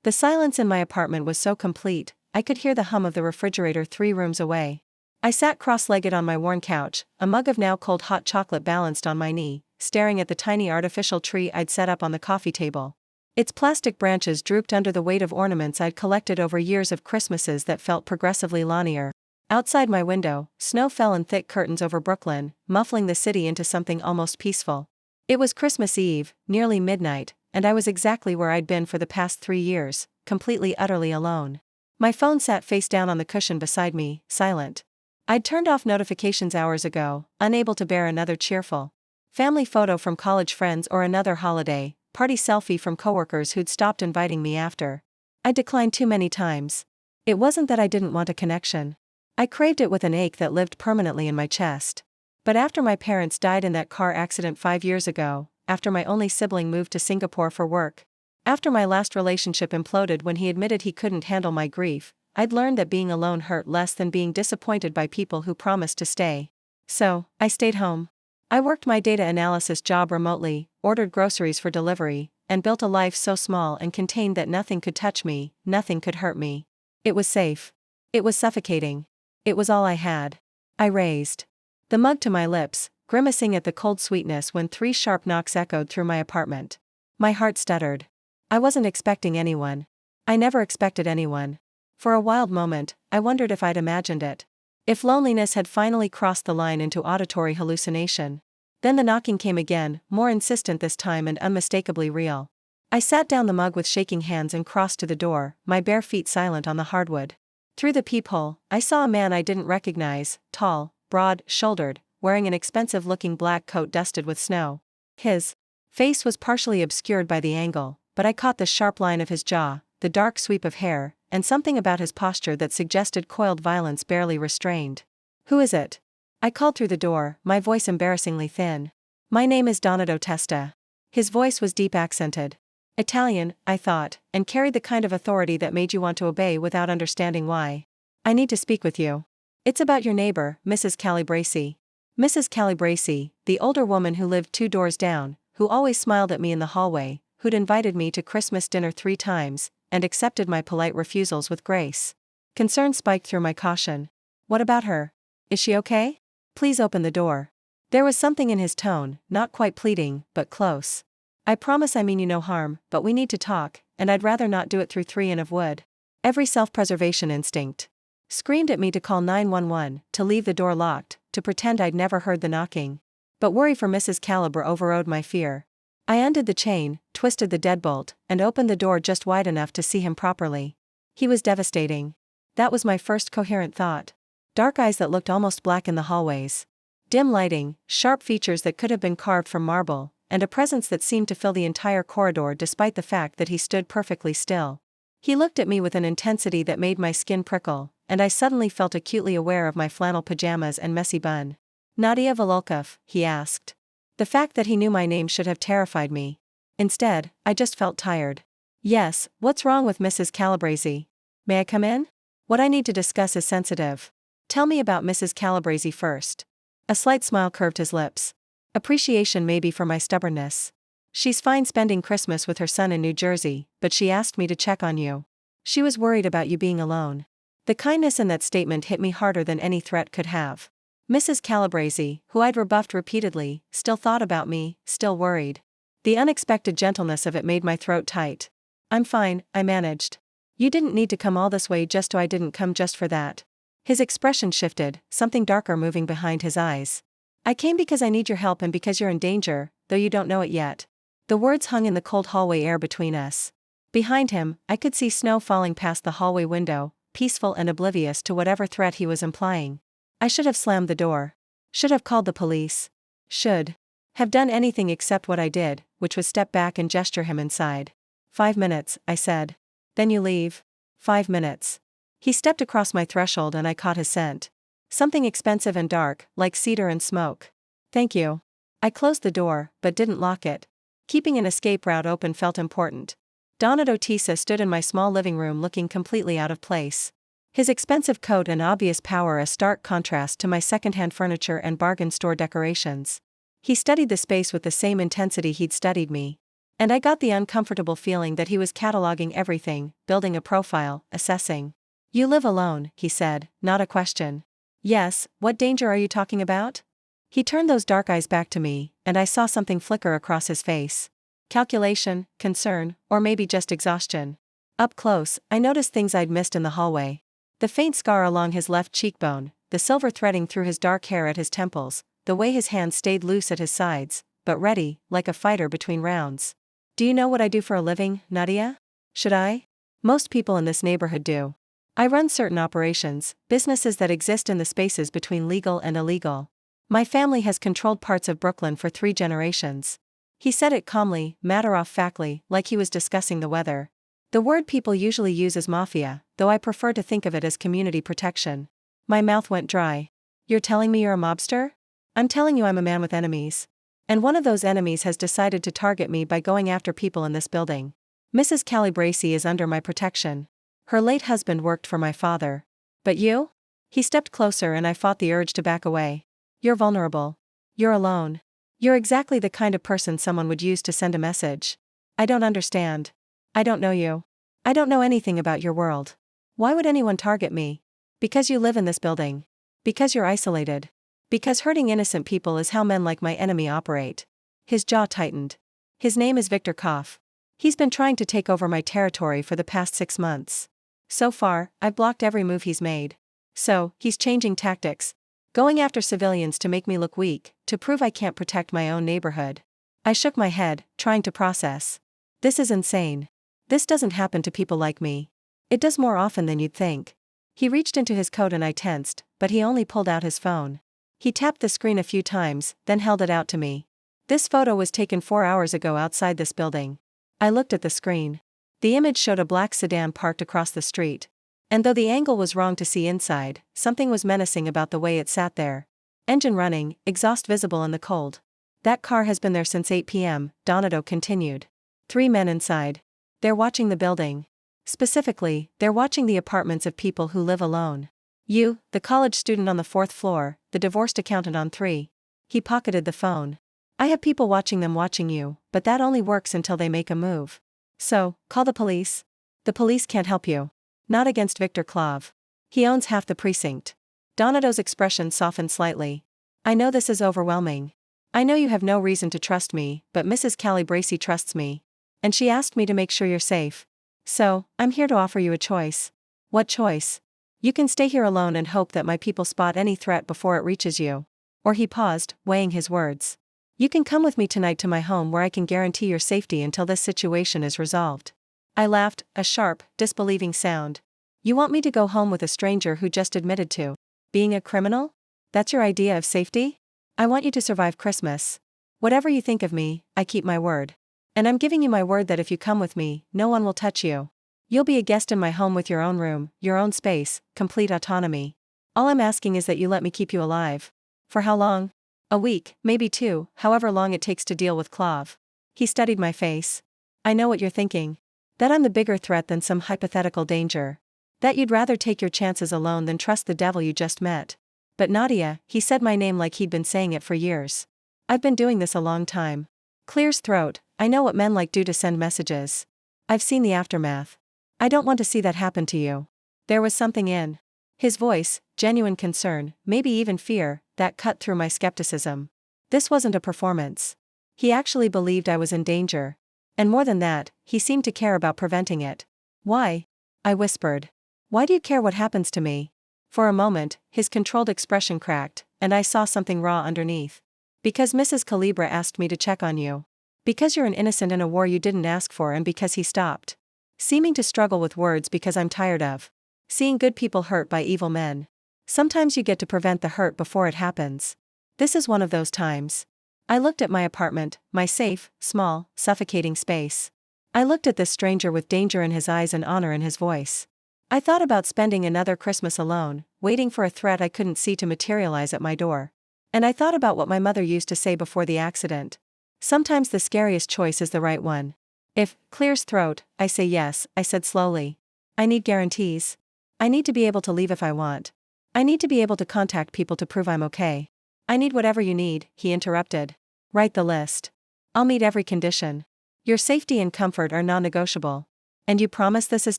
The silence in my apartment was so complete, I could hear the hum of the refrigerator 3 rooms away. I sat cross-legged on my worn couch, a mug of now cold hot chocolate balanced on my knee, staring at the tiny artificial tree I'd set up on the coffee table. Its plastic branches drooped under the weight of ornaments I'd collected over years of Christmases that felt progressively lawnier. Outside my window, snow fell in thick curtains over Brooklyn, muffling the city into something almost peaceful. It was Christmas Eve, nearly midnight, and I was exactly where I'd been for the past 3 years, completely utterly alone. My phone sat face down on the cushion beside me, silent. I'd turned off notifications hours ago, unable to bear another cheerful family photo from college friends or another holiday party selfie from coworkers who'd stopped inviting me after I declined too many times. It wasn't that I didn't want a connection. I craved it with an ache that lived permanently in my chest. But after my parents died in that car accident 5 years ago, after my only sibling moved to Singapore for work, after my last relationship imploded when he admitted he couldn't handle my grief, I'd learned that being alone hurt less than being disappointed by people who promised to stay. So, I stayed home. I worked my data analysis job remotely, ordered groceries for delivery, and built a life so small and contained that nothing could touch me, nothing could hurt me. It was safe. It was suffocating. It was all I had. I raised the mug to my lips, grimacing at the cold sweetness when 3 sharp knocks echoed through my apartment. My heart stuttered. I wasn't expecting anyone. I never expected anyone. For a wild moment, I wondered if I'd imagined it. If loneliness had finally crossed the line into auditory hallucination. Then the knocking came again, more insistent this time and unmistakably real. I sat down the mug with shaking hands and crossed to the door, my bare feet silent on the hardwood. Through the peephole, I saw a man I didn't recognize, tall, broad-shouldered, wearing an expensive-looking black coat dusted with snow. His face was partially obscured by the angle, but I caught the sharp line of his jaw, the dark sweep of hair, and something about his posture that suggested coiled violence barely restrained. "Who is it?" I called through the door, my voice embarrassingly thin. "My name is Donato Testa." His voice was deep-accented. Italian, I thought, and carried the kind of authority that made you want to obey without understanding why. "I need to speak with you. It's about your neighbor, Mrs. Calabresi." Mrs. Calabresi, the older woman who lived 2 doors down, who always smiled at me in the hallway, who'd invited me to Christmas dinner 3 times, and accepted my polite refusals with grace. Concern spiked through my caution. "What about her? Is she okay? Please open the door." There was something in his tone, not quite pleading, but close. "I promise I mean you no harm, but we need to talk, and I'd rather not do it through 3 in of wood." Every self-preservation instinct screamed at me to call 911, to leave the door locked, to pretend I'd never heard the knocking. But worry for Mrs. Caliber overrode my fear. I undid the chain, twisted the deadbolt, and opened the door just wide enough to see him properly. He was devastating. That was my first coherent thought. Dark eyes that looked almost black in the hallways. Dim lighting, sharp features that could have been carved from marble, and a presence that seemed to fill the entire corridor despite the fact that he stood perfectly still. He looked at me with an intensity that made my skin prickle, and I suddenly felt acutely aware of my flannel pajamas and messy bun. "Nadia Volokov?" he asked. The fact that he knew my name should have terrified me. Instead, I just felt tired. "Yes, what's wrong with Mrs. Calabresi? May I come in? What I need to discuss is sensitive. Tell me about Mrs. Calabresi first." A slight smile curved his lips. Appreciation maybe for my stubbornness. "She's fine spending Christmas with her son in New Jersey, but she asked me to check on you. She was worried about you being alone." The kindness in that statement hit me harder than any threat could have. Mrs. Calabresi, who I'd rebuffed repeatedly, still thought about me, still worried. The unexpected gentleness of it made my throat tight. "I'm fine," I managed. "You didn't need to come all this way just so I didn't come just for that." His expression shifted, something darker moving behind his eyes. "I came because I need your help and because you're in danger, though you don't know it yet." The words hung in the cold hallway air between us. Behind him, I could see snow falling past the hallway window, peaceful and oblivious to whatever threat he was implying. I should have slammed the door. Should have called the police. Should have done anything except what I did, which was step back and gesture him inside. 5 minutes, I said. "Then you leave." 5 minutes. He stepped across my threshold and I caught his scent. Something expensive and dark, like cedar and smoke. "Thank you." I closed the door, but didn't lock it. Keeping an escape route open felt important. Donato Testa stood in my small living room looking completely out of place. His expensive coat and obvious power a stark contrast to my secondhand furniture and bargain store decorations. He studied the space with the same intensity he'd studied me. And I got the uncomfortable feeling that he was cataloging everything, building a profile, assessing. "You live alone," he said, not a question. "Yes, what danger are you talking about?" He turned those dark eyes back to me, and I saw something flicker across his face. Calculation, concern, or maybe just exhaustion. Up close, I noticed things I'd missed in the hallway. The faint scar along his left cheekbone, the silver threading through his dark hair at his temples, the way his hands stayed loose at his sides, but ready, like a fighter between rounds. "Do you know what I do for a living, Nadia?" "Should I?" "Most people in this neighborhood do. I run certain operations, businesses that exist in the spaces between legal and illegal. My family has controlled parts of Brooklyn for 3 generations." He said it calmly, matter-of-factly, like he was discussing the weather. The word people usually use is mafia, though I prefer to think of it as community protection. My mouth went dry. "You're telling me you're a mobster?" "I'm telling you I'm a man with enemies. And one of those enemies has decided to target me by going after people in this building. Mrs. Calibresi is under my protection. Her late husband worked for my father. But you?" He stepped closer and I fought the urge to back away. "You're vulnerable. You're alone. You're exactly the kind of person someone would use to send a message. I don't understand. I don't know you. I don't know anything about your world. Why would anyone target me? Because you live in this building. Because you're isolated. Because hurting innocent people is how men like my enemy operate." His jaw tightened. "His name is Victor Koff. He's been trying to take over my territory for the past 6 months. So far, I've blocked every move he's made. So, he's changing tactics. Going after civilians to make me look weak, to prove I can't protect my own neighborhood." I shook my head, trying to process. This is insane. This doesn't happen to people like me. It does more often than you'd think. He reached into his coat and I tensed, but he only pulled out his phone. He tapped the screen a few times, then held it out to me. "This photo was taken 4 hours ago outside this building." I looked at the screen. The image showed a black sedan parked across the street. And though the angle was wrong to see inside, something was menacing about the way it sat there. Engine running, exhaust visible in the cold. "That car has been there since 8 p.m., Donato continued. 3 men inside. They're watching the building. Specifically, they're watching the apartments of people who live alone. You, the college student on the 4th floor, the divorced accountant on 3. He pocketed the phone. "I have people watching them watching you, but that only works until they make a move. So, call the police." "The police can't help you. Not against Victor Klav. He owns half the precinct." Donato's expression softened slightly. "I know this is overwhelming. I know you have no reason to trust me, but Mrs. Calibresi trusts me. And she asked me to make sure you're safe. So, I'm here to offer you a choice." "What choice?" "You can stay here alone and hope that my people spot any threat before it reaches you." Or he paused, weighing his words. "You can come with me tonight to my home where I can guarantee your safety until this situation is resolved." I laughed, a sharp, disbelieving sound. "You want me to go home with a stranger who just admitted to being a criminal? That's your idea of safety?" "I want you to survive Christmas. Whatever you think of me, I keep my word. And I'm giving you my word that if you come with me, no one will touch you. You'll be a guest in my home with your own room, your own space, complete autonomy. All I'm asking is that you let me keep you alive." "For how long?" "A week, maybe 2, however long it takes to deal with Klav." He studied my face. "I know what you're thinking. That I'm the bigger threat than some hypothetical danger. That you'd rather take your chances alone than trust the devil you just met. But Nadia," he said my name like he'd been saying it for years. "I've been doing this a long time. Clears throat, I know what men like do to send messages. I've seen the aftermath. I don't want to see that happen to you." There was something in his voice, genuine concern, maybe even fear, that cut through my skepticism. This wasn't a performance. He actually believed I was in danger. And more than that, he seemed to care about preventing it. "Why?" I whispered. "Why do you care what happens to me?" For a moment, his controlled expression cracked, and I saw something raw underneath. "Because Mrs. Calibra asked me to check on you. Because you're an innocent in a war you didn't ask for, and because he stopped seeming to struggle with words because I'm tired of seeing good people hurt by evil men. Sometimes you get to prevent the hurt before it happens. This is one of those times." I looked at my apartment, my safe, small, suffocating space. I looked at this stranger with danger in his eyes and honor in his voice. I thought about spending another Christmas alone, waiting for a threat I couldn't see to materialize at my door. And I thought about what my mother used to say before the accident. Sometimes the scariest choice is the right one. "If clears throat, I say yes," I said slowly. "I need guarantees. I need to be able to leave if I want. I need to be able to contact people to prove I'm okay." "I need whatever you need," he interrupted. "Write the list. I'll meet every condition." Your safety and comfort are non-negotiable. And you promise this is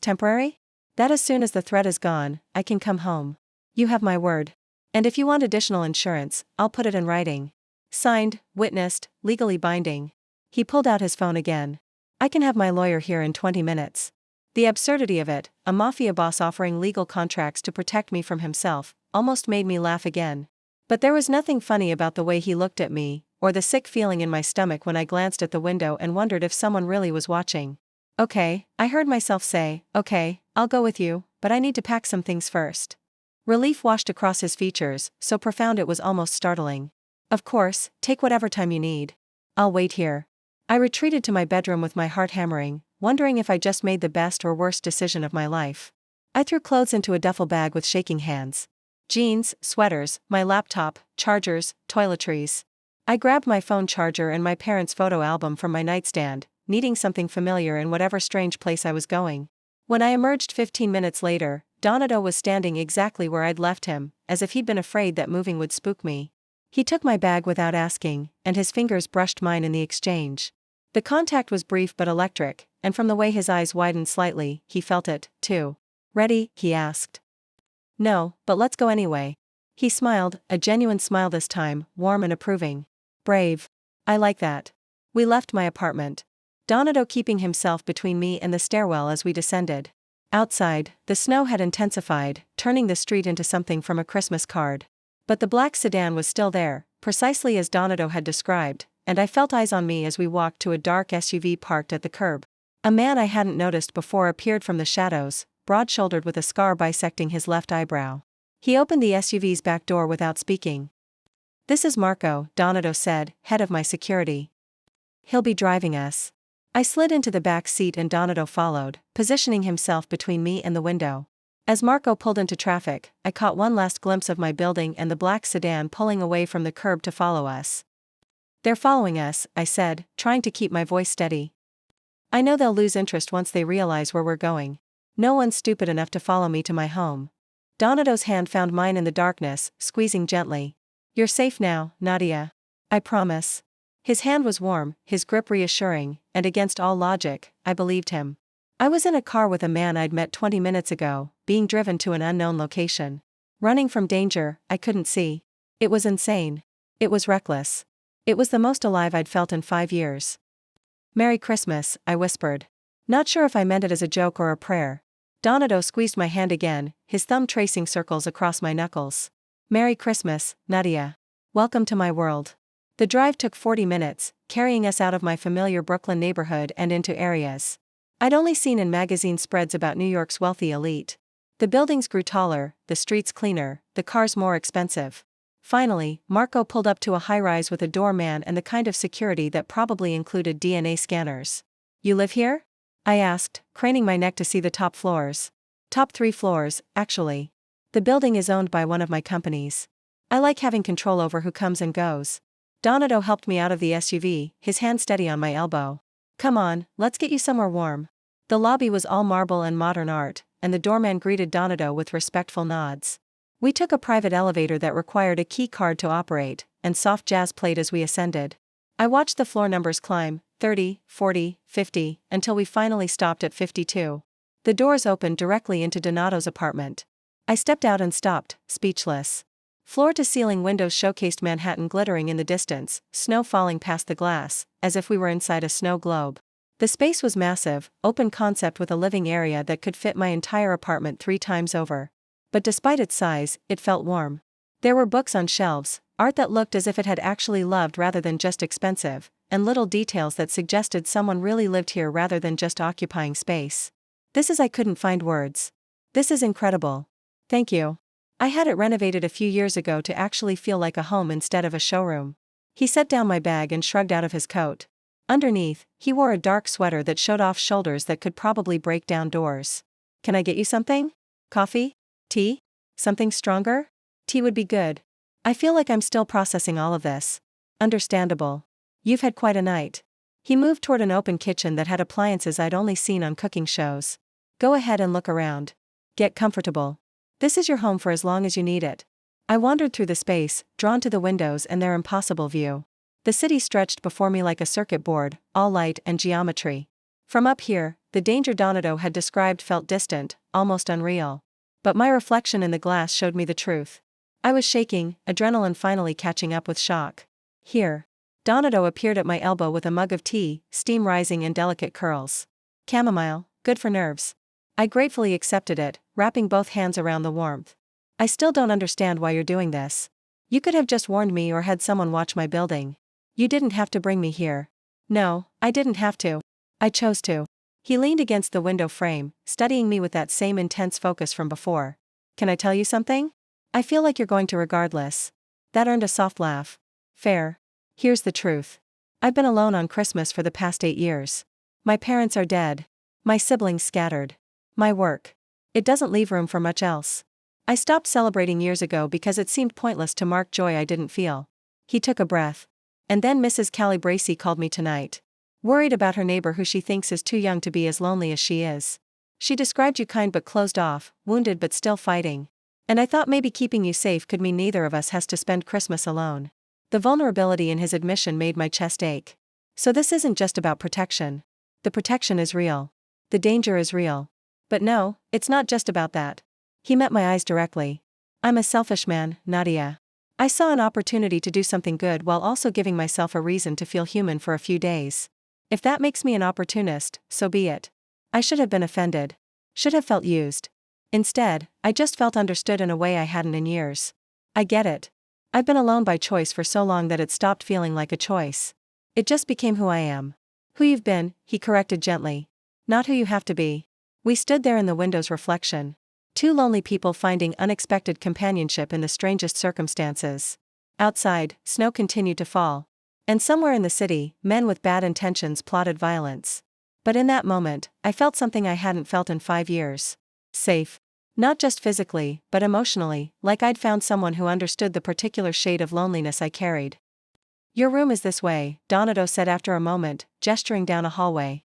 temporary? That as soon as the threat is gone, I can come home. You have my word. And if you want additional insurance, I'll put it in writing. Signed, witnessed, legally binding. He pulled out his phone again. I can have my lawyer here in 20 minutes. The absurdity of it, a mafia boss offering legal contracts to protect me from himself, almost made me laugh again. But there was nothing funny about the way he looked at me, or the sick feeling in my stomach when I glanced at the window and wondered if someone really was watching. Okay, I heard myself say, okay, I'll go with you, but I need to pack some things first. Relief washed across his features, so profound it was almost startling. Of course, take whatever time you need. I'll wait here. I retreated to my bedroom with my heart hammering, wondering if I just made the best or worst decision of my life. I threw clothes into a duffel bag with shaking hands. Jeans, sweaters, my laptop, chargers, toiletries. I grabbed my phone charger and my parents' photo album from my nightstand, needing something familiar in whatever strange place I was going. When I emerged 15 minutes later, Donato was standing exactly where I'd left him, as if he'd been afraid that moving would spook me. He took my bag without asking, and his fingers brushed mine in the exchange. The contact was brief but electric, and from the way his eyes widened slightly, he felt it, too. Ready? He asked. No, but let's go anyway. He smiled, a genuine smile this time, warm and approving. Brave. I like that. We left my apartment. Donato keeping himself between me and the stairwell as we descended. Outside, the snow had intensified, turning the street into something from a Christmas card. But the black sedan was still there, precisely as Donato had described, and I felt eyes on me as we walked to a dark SUV parked at the curb. A man I hadn't noticed before appeared from the shadows, broad-shouldered with a scar bisecting his left eyebrow. He opened the SUV's back door without speaking. This is Marco, Donato said, head of my security. He'll be driving us. I slid into the back seat and Donato followed, positioning himself between me and the window. As Marco pulled into traffic, I caught one last glimpse of my building and the black sedan pulling away from the curb to follow us. They're following us, I said, trying to keep my voice steady. I know they'll lose interest once they realize where we're going. No one's stupid enough to follow me to my home. Donato's hand found mine in the darkness, squeezing gently. You're safe now, Nadia. I promise. His hand was warm, his grip reassuring, and against all logic, I believed him. I was in a car with a man I'd met 20 minutes ago, being driven to an unknown location. Running from danger, I couldn't see. It was insane. It was reckless. It was the most alive I'd felt in 5 years. Merry Christmas, I whispered. Not sure if I meant it as a joke or a prayer. Donato squeezed my hand again, his thumb tracing circles across my knuckles. Merry Christmas, Nadia. Welcome to my world. The drive took 40 minutes, carrying us out of my familiar Brooklyn neighborhood and into areas I'd only seen in magazine spreads about New York's wealthy elite. The buildings grew taller, the streets cleaner, the cars more expensive. Finally, Marco pulled up to a high-rise with a doorman and the kind of security that probably included DNA scanners. You live here? I asked, craning my neck to see the top floors. Top 3 floors, actually. The building is owned by one of my companies. I like having control over who comes and goes. Donato helped me out of the SUV, his hand steady on my elbow. Come on, let's get you somewhere warm. The lobby was all marble and modern art, and the doorman greeted Donato with respectful nods. We took a private elevator that required a key card to operate, and soft jazz played as we ascended. I watched the floor numbers climb, 30, 40, 50, until we finally stopped at 52. The doors opened directly into Donato's apartment. I stepped out and stopped, speechless. Floor-to-ceiling windows showcased Manhattan glittering in the distance, snow falling past the glass, as if we were inside a snow globe. The space was massive, open concept with a living area that could fit my entire apartment 3 times over. But despite its size, it felt warm. There were books on shelves, art that looked as if it had actually loved rather than just expensive, and little details that suggested someone really lived here rather than just occupying space. I couldn't find words. This is incredible. Thank you. I had it renovated a few years ago to actually feel like a home instead of a showroom. He set down my bag and shrugged out of his coat. Underneath, he wore a dark sweater that showed off shoulders that could probably break down doors. Can I get you something? Coffee? Tea? Something stronger? Tea would be good. I feel like I'm still processing all of this. Understandable. You've had quite a night. He moved toward an open kitchen that had appliances I'd only seen on cooking shows. Go ahead and look around. Get comfortable. This is your home for as long as you need it. I wandered through the space, drawn to the windows and their impossible view. The city stretched before me like a circuit board, all light and geometry. From up here, the danger Donato had described felt distant, almost unreal. But my reflection in the glass showed me the truth. I was shaking, adrenaline finally catching up with shock. Here. Donato appeared at my elbow with a mug of tea, steam rising in delicate curls. Chamomile, good for nerves. I gratefully accepted it, wrapping both hands around the warmth. I still don't understand why you're doing this. You could have just warned me or had someone watch my building. You didn't have to bring me here. No, I didn't have to. I chose to. He leaned against the window frame, studying me with that same intense focus from before. Can I tell you something? I feel like you're going to regardless. That earned a soft laugh. Fair. Here's the truth. I've been alone on Christmas for the past 8 years. My parents are dead. My siblings scattered. My work. It doesn't leave room for much else. I stopped celebrating years ago because it seemed pointless to mark joy I didn't feel. He took a breath. And then Mrs. Calabresi called me tonight. Worried about her neighbor who she thinks is too young to be as lonely as she is. She described you kind but closed off, wounded but still fighting. And I thought maybe keeping you safe could mean neither of us has to spend Christmas alone. The vulnerability in his admission made my chest ache. So this isn't just about protection. The protection is real. The danger is real. But no, it's not just about that. He met my eyes directly. I'm a selfish man, Nadia. I saw an opportunity to do something good while also giving myself a reason to feel human for a few days. If that makes me an opportunist, so be it. I should have been offended. Should have felt used. Instead, I just felt understood in a way I hadn't in years. I get it. I've been alone by choice for so long that it stopped feeling like a choice. It just became who I am. Who you've been, he corrected gently. Not who you have to be. We stood there in the window's reflection. Two lonely people finding unexpected companionship in the strangest circumstances. Outside, snow continued to fall. And somewhere in the city, men with bad intentions plotted violence. But in that moment, I felt something I hadn't felt in 5 years. Safe. Not just physically, but emotionally, like I'd found someone who understood the particular shade of loneliness I carried. Your room is this way, Donato said after a moment, gesturing down a hallway.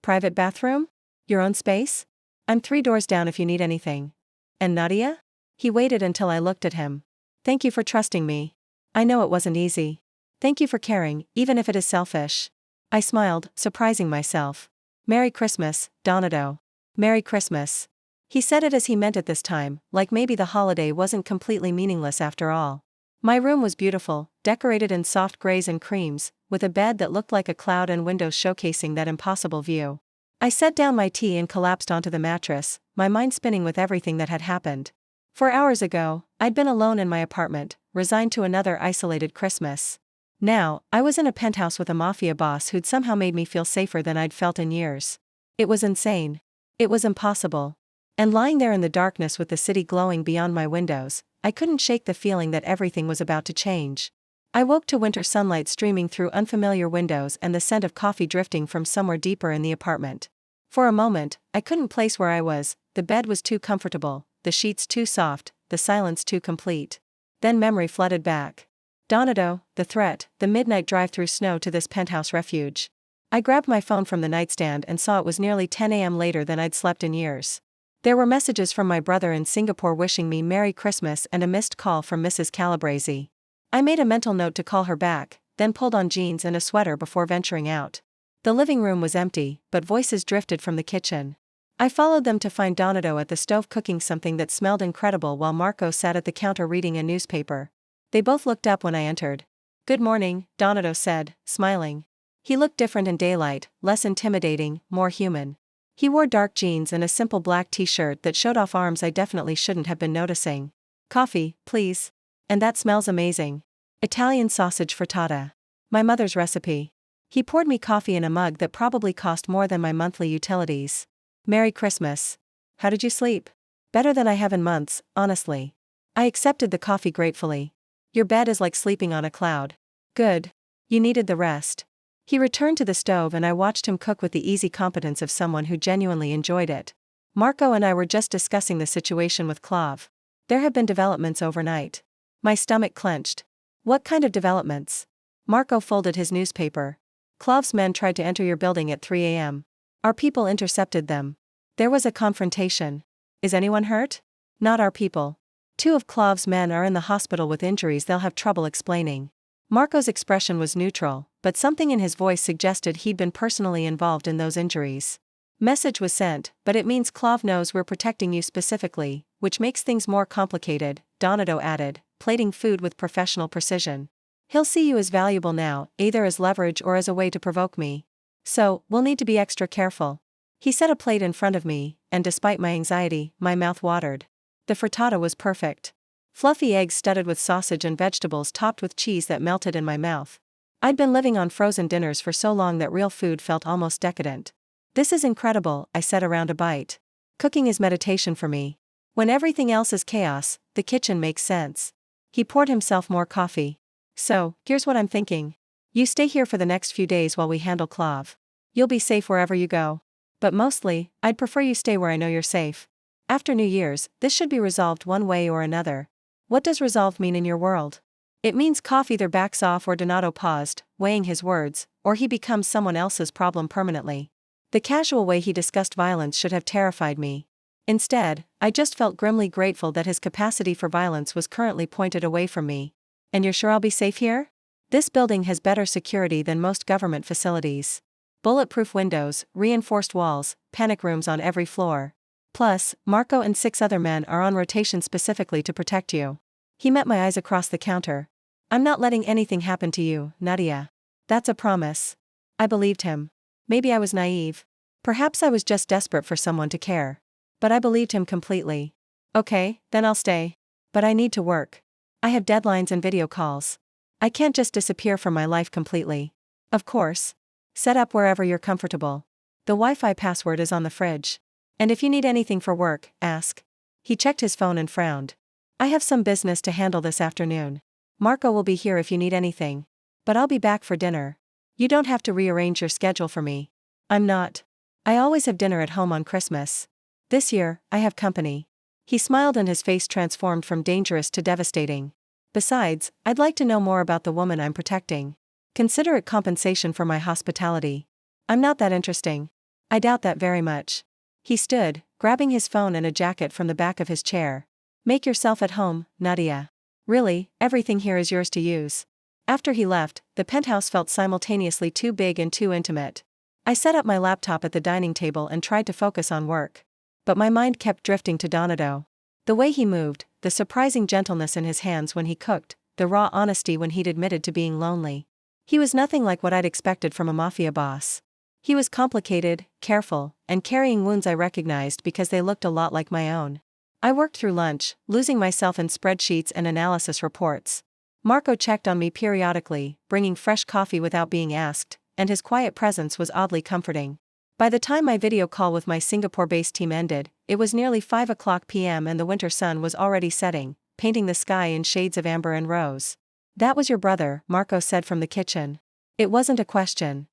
Private bathroom? Your own space? I'm 3 doors down if you need anything. And Nadia? He waited until I looked at him. Thank you for trusting me. I know it wasn't easy. Thank you for caring, even if it is selfish. I smiled, surprising myself. Merry Christmas, Donato. Merry Christmas. He said it as he meant it this time, like maybe the holiday wasn't completely meaningless after all. My room was beautiful, decorated in soft grays and creams, with a bed that looked like a cloud and windows showcasing that impossible view. I set down my tea and collapsed onto the mattress, my mind spinning with everything that had happened. 4 hours ago, I'd been alone in my apartment, resigned to another isolated Christmas. Now, I was in a penthouse with a mafia boss who'd somehow made me feel safer than I'd felt in years. It was insane. It was impossible. And lying there in the darkness with the city glowing beyond my windows, I couldn't shake the feeling that everything was about to change. I woke to winter sunlight streaming through unfamiliar windows and the scent of coffee drifting from somewhere deeper in the apartment. For a moment, I couldn't place where I was. The bed was too comfortable, the sheets too soft, the silence too complete. Then memory flooded back. Donato, the threat, the midnight drive through snow to this penthouse refuge. I grabbed my phone from the nightstand and saw it was nearly 10 a.m. later than I'd slept in years. There were messages from my brother in Singapore wishing me Merry Christmas and a missed call from Mrs. Calabresi. I made a mental note to call her back, then pulled on jeans and a sweater before venturing out. The living room was empty, but voices drifted from the kitchen. I followed them to find Donato at the stove cooking something that smelled incredible while Marco sat at the counter reading a newspaper. They both looked up when I entered. Good morning, Donato said, smiling. He looked different in daylight, less intimidating, more human. He wore dark jeans and a simple black t-shirt that showed off arms I definitely shouldn't have been noticing. Coffee, please. And that smells amazing. Italian sausage frittata. My mother's recipe. He poured me coffee in a mug that probably cost more than my monthly utilities. Merry Christmas. How did you sleep? Better than I have in months, honestly. I accepted the coffee gratefully. Your bed is like sleeping on a cloud. Good. You needed the rest. He returned to the stove and I watched him cook with the easy competence of someone who genuinely enjoyed it. Marco and I were just discussing the situation with Clav. There have been developments overnight. My stomach clenched. What kind of developments? Marco folded his newspaper. Clav's men tried to enter your building at 3 a.m. Our people intercepted them. There was a confrontation. Is anyone hurt? Not our people. 2 of Clav's men are in the hospital with injuries they'll have trouble explaining. Marco's expression was neutral, but something in his voice suggested he'd been personally involved in those injuries. Message was sent, but it means Clav knows we're protecting you specifically, which makes things more complicated, Donato added, plating food with professional precision. He'll see you as valuable now, either as leverage or as a way to provoke me. So, we'll need to be extra careful. He set a plate in front of me, and despite my anxiety, my mouth watered. The frittata was perfect. Fluffy eggs studded with sausage and vegetables topped with cheese that melted in my mouth. I'd been living on frozen dinners for so long that real food felt almost decadent. This is incredible, I said around a bite. Cooking is meditation for me. When everything else is chaos, the kitchen makes sense. He poured himself more coffee. So, here's what I'm thinking. You stay here for the next few days while we handle Clav. You'll be safe wherever you go. But mostly, I'd prefer you stay where I know you're safe. After New Year's, this should be resolved one way or another. What does resolved mean in your world? It means Koff either backs off or Donato paused, weighing his words, or he becomes someone else's problem permanently. The casual way he discussed violence should have terrified me. Instead, I just felt grimly grateful that his capacity for violence was currently pointed away from me. And you're sure I'll be safe here? This building has better security than most government facilities. Bulletproof windows, reinforced walls, panic rooms on every floor. Plus, Marco and 6 other men are on rotation specifically to protect you. He met my eyes across the counter. I'm not letting anything happen to you, Nadia. That's a promise. I believed him. Maybe I was naive. Perhaps I was just desperate for someone to care. But I believed him completely. Okay, then I'll stay. But I need to work. I have deadlines and video calls. I can't just disappear from my life completely. Of course. Set up wherever you're comfortable. The Wi-Fi password is on the fridge. And if you need anything for work, ask. He checked his phone and frowned. I have some business to handle this afternoon. Marco will be here if you need anything. But I'll be back for dinner. You don't have to rearrange your schedule for me. I'm not. I always have dinner at home on Christmas. This year, I have company. He smiled and his face transformed from dangerous to devastating. Besides, I'd like to know more about the woman I'm protecting. Consider it compensation for my hospitality. I'm not that interesting. I doubt that very much. He stood, grabbing his phone and a jacket from the back of his chair. Make yourself at home, Nadia. Really, everything here is yours to use. After he left, the penthouse felt simultaneously too big and too intimate. I set up my laptop at the dining table and tried to focus on work. But my mind kept drifting to Donato. The way he moved, the surprising gentleness in his hands when he cooked, the raw honesty when he'd admitted to being lonely. He was nothing like what I'd expected from a mafia boss. He was complicated, careful, and carrying wounds I recognized because they looked a lot like my own. I worked through lunch, losing myself in spreadsheets and analysis reports. Marco checked on me periodically, bringing fresh coffee without being asked, and his quiet presence was oddly comforting. By the time my video call with my Singapore-based team ended, it was nearly 5 p.m. and the winter sun was already setting, painting the sky in shades of amber and rose. That was your brother, Marco said from the kitchen. It wasn't a question.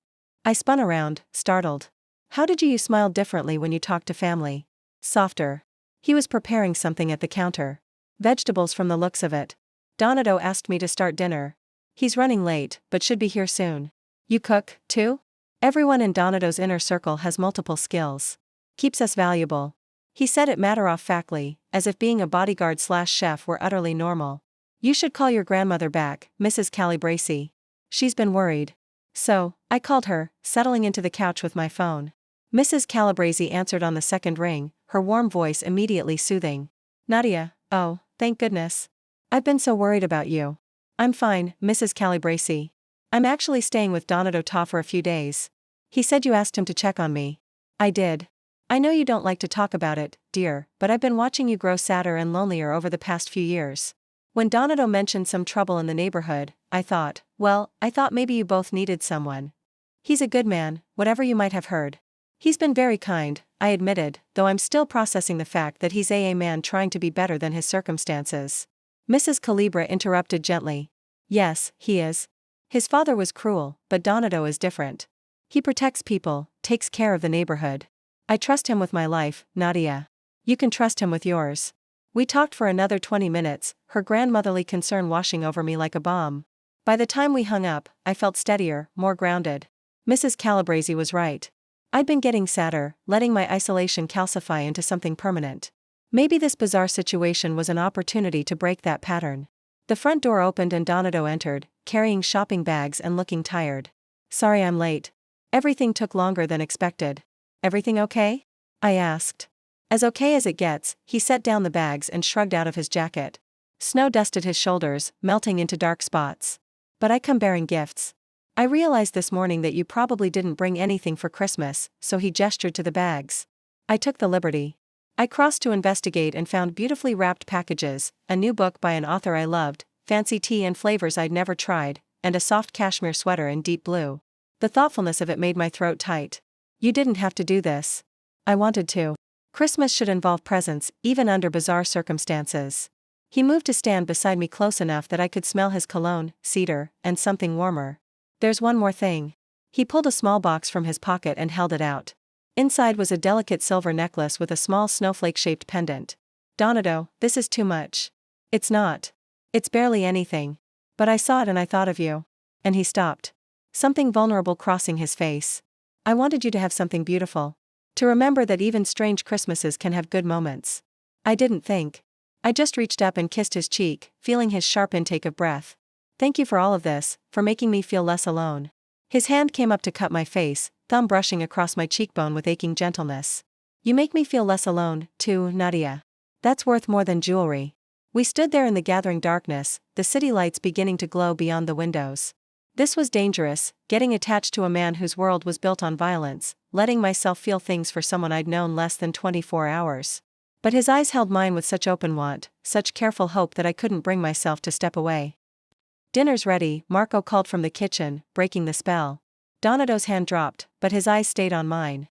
I spun around, startled. How did you smile differently when you talked to family? Softer. He was preparing something at the counter. Vegetables from the looks of it. Donato asked me to start dinner. He's running late, but should be here soon. You cook, too? Everyone in Donato's inner circle has multiple skills. Keeps us valuable. He said it matter-of-factly, as if being a bodyguard/chef were utterly normal. You should call your grandmother back, Mrs. Calabresi. She's been worried. So, I called her, settling into the couch with my phone. Mrs. Calabresi answered on the second ring, her warm voice immediately soothing. Nadia, oh, thank goodness. I've been so worried about you. I'm fine, Mrs. Calabresi. I'm actually staying with Donato Ta for a few days. He said you asked him to check on me. I did. I know you don't like to talk about it, dear, but I've been watching you grow sadder and lonelier over the past few years. When Donato mentioned some trouble in the neighborhood, I thought maybe you both needed someone. He's a good man, whatever you might have heard. He's been very kind, I admitted, though I'm still processing the fact that he's a man trying to be better than his circumstances. Mrs. Calibra interrupted gently. Yes, he is. His father was cruel, but Donato is different. He protects people, takes care of the neighborhood. I trust him with my life, Nadia. You can trust him with yours. We talked for another 20 minutes, her grandmotherly concern washing over me like a bomb. By the time we hung up, I felt steadier, more grounded. Mrs. Calabresi was right. I'd been getting sadder, letting my isolation calcify into something permanent. Maybe this bizarre situation was an opportunity to break that pattern. The front door opened and Donato entered, carrying shopping bags and looking tired. Sorry I'm late. Everything took longer than expected. Everything okay? I asked. As okay as it gets, he set down the bags and shrugged out of his jacket. Snow dusted his shoulders, melting into dark spots. But I come bearing gifts. I realized this morning that you probably didn't bring anything for Christmas, so he gestured to the bags. I took the liberty. I crossed to investigate and found beautifully wrapped packages, a new book by an author I loved, fancy tea and flavors I'd never tried, and a soft cashmere sweater in deep blue. The thoughtfulness of it made my throat tight. You didn't have to do this. I wanted to. Christmas should involve presents, even under bizarre circumstances. He moved to stand beside me close enough that I could smell his cologne, cedar, and something warmer. There's one more thing. He pulled a small box from his pocket and held it out. Inside was a delicate silver necklace with a small snowflake-shaped pendant. Donato, this is too much. It's not. It's barely anything. But I saw it and I thought of you. And he stopped. Something vulnerable crossing his face. I wanted you to have something beautiful. To remember that even strange Christmases can have good moments. I didn't think. I just reached up and kissed his cheek, feeling his sharp intake of breath. Thank you for all of this, for making me feel less alone. His hand came up to cup my face, thumb brushing across my cheekbone with aching gentleness. You make me feel less alone, too, Nadia. That's worth more than jewelry. We stood there in the gathering darkness, the city lights beginning to glow beyond the windows. This was dangerous, getting attached to a man whose world was built on violence, letting myself feel things for someone I'd known less than 24 hours. But his eyes held mine with such open want, such careful hope that I couldn't bring myself to step away. Dinner's ready, Marco called from the kitchen, breaking the spell. Donato's hand dropped, but his eyes stayed on mine.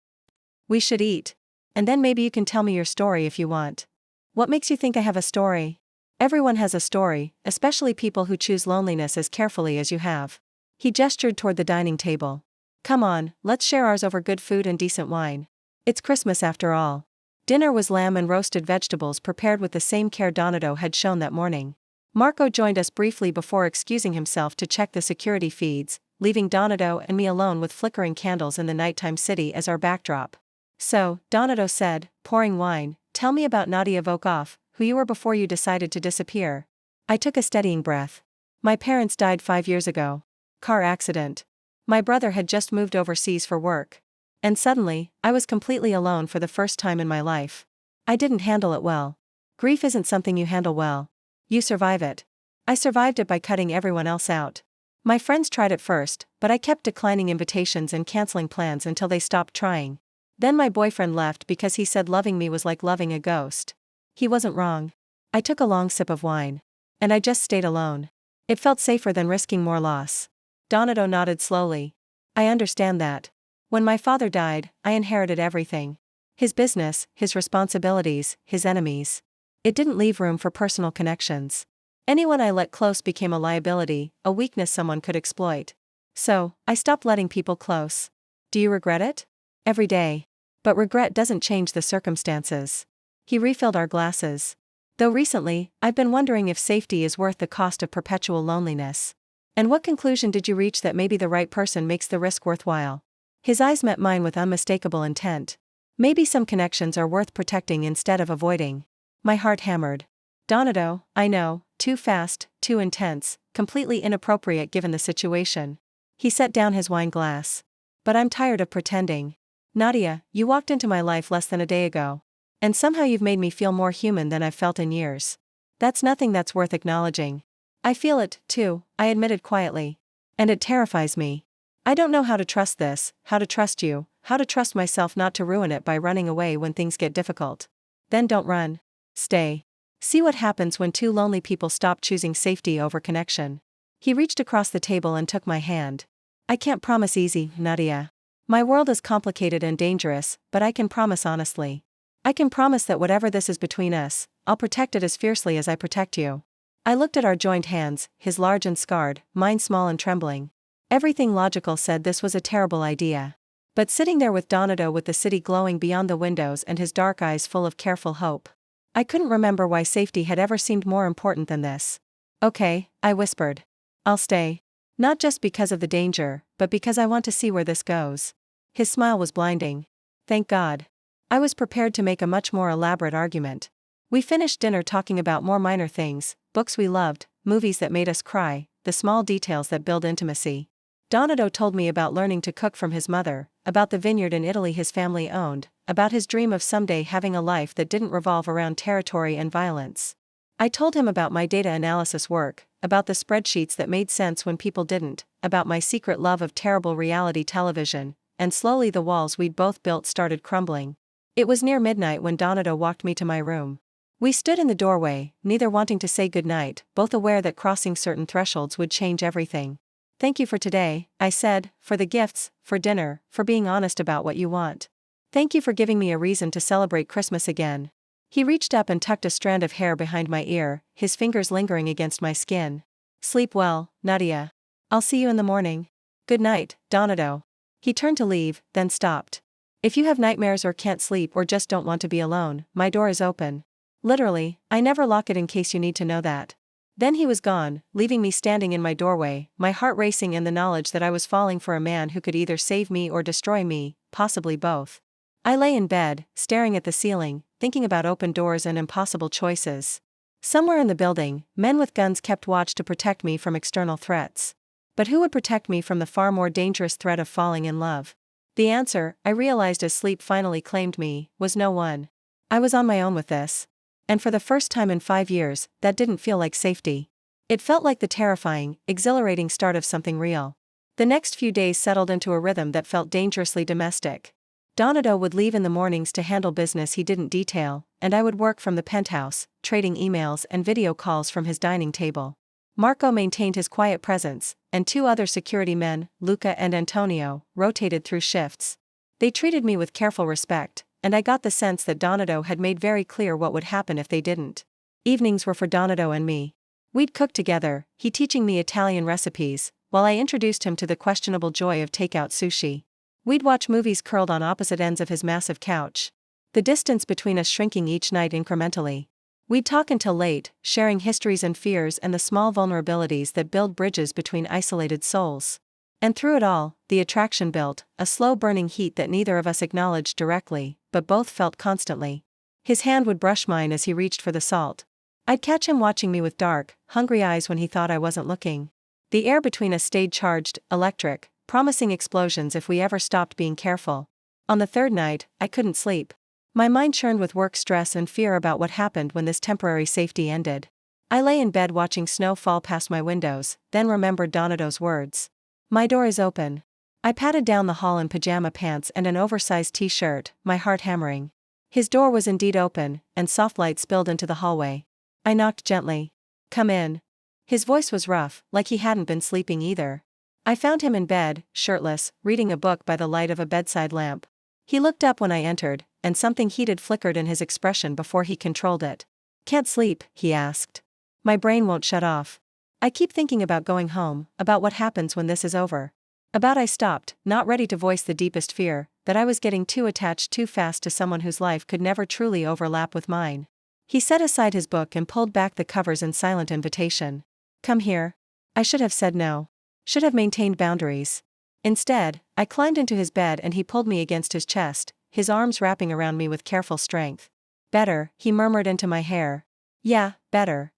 We should eat. And then maybe you can tell me your story if you want. What makes you think I have a story? Everyone has a story, especially people who choose loneliness as carefully as you have. He gestured toward the dining table. Come on, let's share ours over good food and decent wine. It's Christmas after all. Dinner was lamb and roasted vegetables prepared with the same care Donato had shown that morning. Marco joined us briefly before excusing himself to check the security feeds, leaving Donato and me alone with flickering candles in the nighttime city as our backdrop. So, Donato said, pouring wine, tell me about Nadia Volkov, who you were before you decided to disappear. I took a steadying breath. My parents died 5 years ago. Car accident. My brother had just moved overseas for work. And suddenly, I was completely alone for the first time in my life. I didn't handle it well. Grief isn't something you handle well. You survive it. I survived it by cutting everyone else out. My friends tried it first, but I kept declining invitations and canceling plans until they stopped trying. Then my boyfriend left because he said loving me was like loving a ghost. He wasn't wrong. I took a long sip of wine. And I just stayed alone. It felt safer than risking more loss. Donato nodded slowly. I understand that. When my father died, I inherited everything. His business, his responsibilities, his enemies. It didn't leave room for personal connections. Anyone I let close became a liability, a weakness someone could exploit. So, I stopped letting people close. Do you regret it? Every day. But regret doesn't change the circumstances. He refilled our glasses. Though recently, I've been wondering if safety is worth the cost of perpetual loneliness. And what conclusion did you reach that maybe the right person makes the risk worthwhile? His eyes met mine with unmistakable intent. Maybe some connections are worth protecting instead of avoiding. My heart hammered. Donato, I know, too fast, too intense, completely inappropriate given the situation. He set down his wine glass. But I'm tired of pretending. Nadia, you walked into my life less than a day ago. And somehow you've made me feel more human than I've felt in years. That's nothing that's worth acknowledging. I feel it, too, I admitted quietly. And it terrifies me. I don't know how to trust this, how to trust you, how to trust myself not to ruin it by running away when things get difficult. Then don't run. Stay. See what happens when two lonely people stop choosing safety over connection. He reached across the table and took my hand. I can't promise easy, Nadia. My world is complicated and dangerous, but I can promise honestly. I can promise that whatever this is between us, I'll protect it as fiercely as I protect you. I looked at our joined hands, his large and scarred, mine small and trembling. Everything logical said this was a terrible idea. But sitting there with Donato with the city glowing beyond the windows and his dark eyes full of careful hope, I couldn't remember why safety had ever seemed more important than this. Okay, I whispered. I'll stay. Not just because of the danger, but because I want to see where this goes. His smile was blinding. Thank God. I was prepared to make a much more elaborate argument. We finished dinner talking about more minor things, books we loved, movies that made us cry, the small details that build intimacy. Donato told me about learning to cook from his mother, about the vineyard in Italy his family owned, about his dream of someday having a life that didn't revolve around territory and violence. I told him about my data analysis work, about the spreadsheets that made sense when people didn't, about my secret love of terrible reality television, and slowly the walls we'd both built started crumbling. It was near midnight when Donato walked me to my room. We stood in the doorway, neither wanting to say goodnight, both aware that crossing certain thresholds would change everything. "Thank you for today," I said, "for the gifts, for dinner, for being honest about what you want. Thank you for giving me a reason to celebrate Christmas again." He reached up and tucked a strand of hair behind my ear, his fingers lingering against my skin. "Sleep well, Nadia. I'll see you in the morning. Good night, Donato." He turned to leave, then stopped. "If you have nightmares or can't sleep or just don't want to be alone, my door is open. Literally, I never lock it in case you need to know that." Then he was gone, leaving me standing in my doorway, my heart racing in the knowledge that I was falling for a man who could either save me or destroy me, possibly both. I lay in bed, staring at the ceiling, thinking about open doors and impossible choices. Somewhere in the building, men with guns kept watch to protect me from external threats. But who would protect me from the far more dangerous threat of falling in love? The answer, I realized as sleep finally claimed me, was no one. I was on my own with this. And for the first time in 5 years, that didn't feel like safety. It felt like the terrifying, exhilarating start of something real. The next few days settled into a rhythm that felt dangerously domestic. Donato would leave in the mornings to handle business he didn't detail, and I would work from the penthouse, trading emails and video calls from his dining table. Marco maintained his quiet presence, and 2 other security men, Luca and Antonio, rotated through shifts. They treated me with careful respect, and I got the sense that Donato had made very clear what would happen if they didn't. Evenings were for Donato and me. We'd cook together, he teaching me Italian recipes, while I introduced him to the questionable joy of takeout sushi. We'd watch movies curled on opposite ends of his massive couch. The distance between us shrinking each night incrementally. We'd talk until late, sharing histories and fears and the small vulnerabilities that build bridges between isolated souls. And through it all, the attraction built, a slow-burning heat that neither of us acknowledged directly, but both felt constantly. His hand would brush mine as he reached for the salt. I'd catch him watching me with dark, hungry eyes when he thought I wasn't looking. The air between us stayed charged, electric, promising explosions if we ever stopped being careful. On the 3rd night, I couldn't sleep. My mind churned with work stress and fear about what happened when this temporary safety ended. I lay in bed watching snow fall past my windows, then remembered Donato's words. "My door is open." I padded down the hall in pajama pants and an oversized t-shirt, my heart hammering. His door was indeed open, and soft light spilled into the hallway. I knocked gently. "Come in." His voice was rough, like he hadn't been sleeping either. I found him in bed, shirtless, reading a book by the light of a bedside lamp. He looked up when I entered, and something heated flickered in his expression before he controlled it. "Can't sleep?" he asked. "My brain won't shut off. I keep thinking about going home, about what happens when this is over." I stopped, not ready to voice the deepest fear, that I was getting too attached too fast to someone whose life could never truly overlap with mine. He set aside his book and pulled back the covers in silent invitation. "Come here." I should have said no. Should have maintained boundaries. Instead, I climbed into his bed and he pulled me against his chest, his arms wrapping around me with careful strength. "Better," he murmured into my hair. "Yeah, better."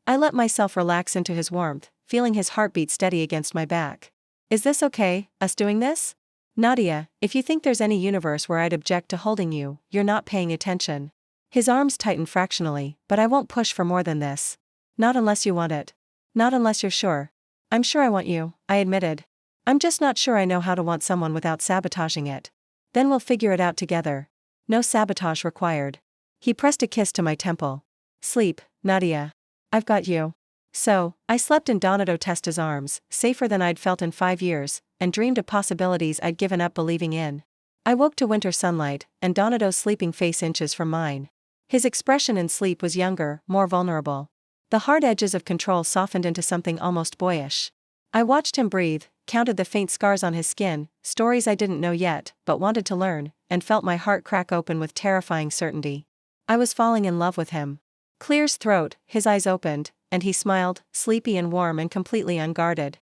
I let myself relax into his warmth, feeling his heartbeat steady against my back. "Is this okay, us doing this? Nadia, if you think there's any universe where I'd object to holding you, you're not paying attention." His arms tightened fractionally, "But I won't push for more than this. Not unless you want it. Not unless you're sure." "I'm sure I want you," I admitted. "I'm just not sure I know how to want someone without sabotaging it." "Then we'll figure it out together. No sabotage required." He pressed a kiss to my temple. "Sleep, Nadia. I've got you." So, I slept in Donato Testa's arms, safer than I'd felt in 5 years, and dreamed of possibilities I'd given up believing in. I woke to winter sunlight, and Donato's sleeping face inches from mine. His expression in sleep was younger, more vulnerable. The hard edges of control softened into something almost boyish. I watched him breathe, counted the faint scars on his skin, stories I didn't know yet, but wanted to learn, and felt my heart crack open with terrifying certainty. I was falling in love with him. Clear's throat, his eyes opened, and he smiled, sleepy and warm and completely unguarded.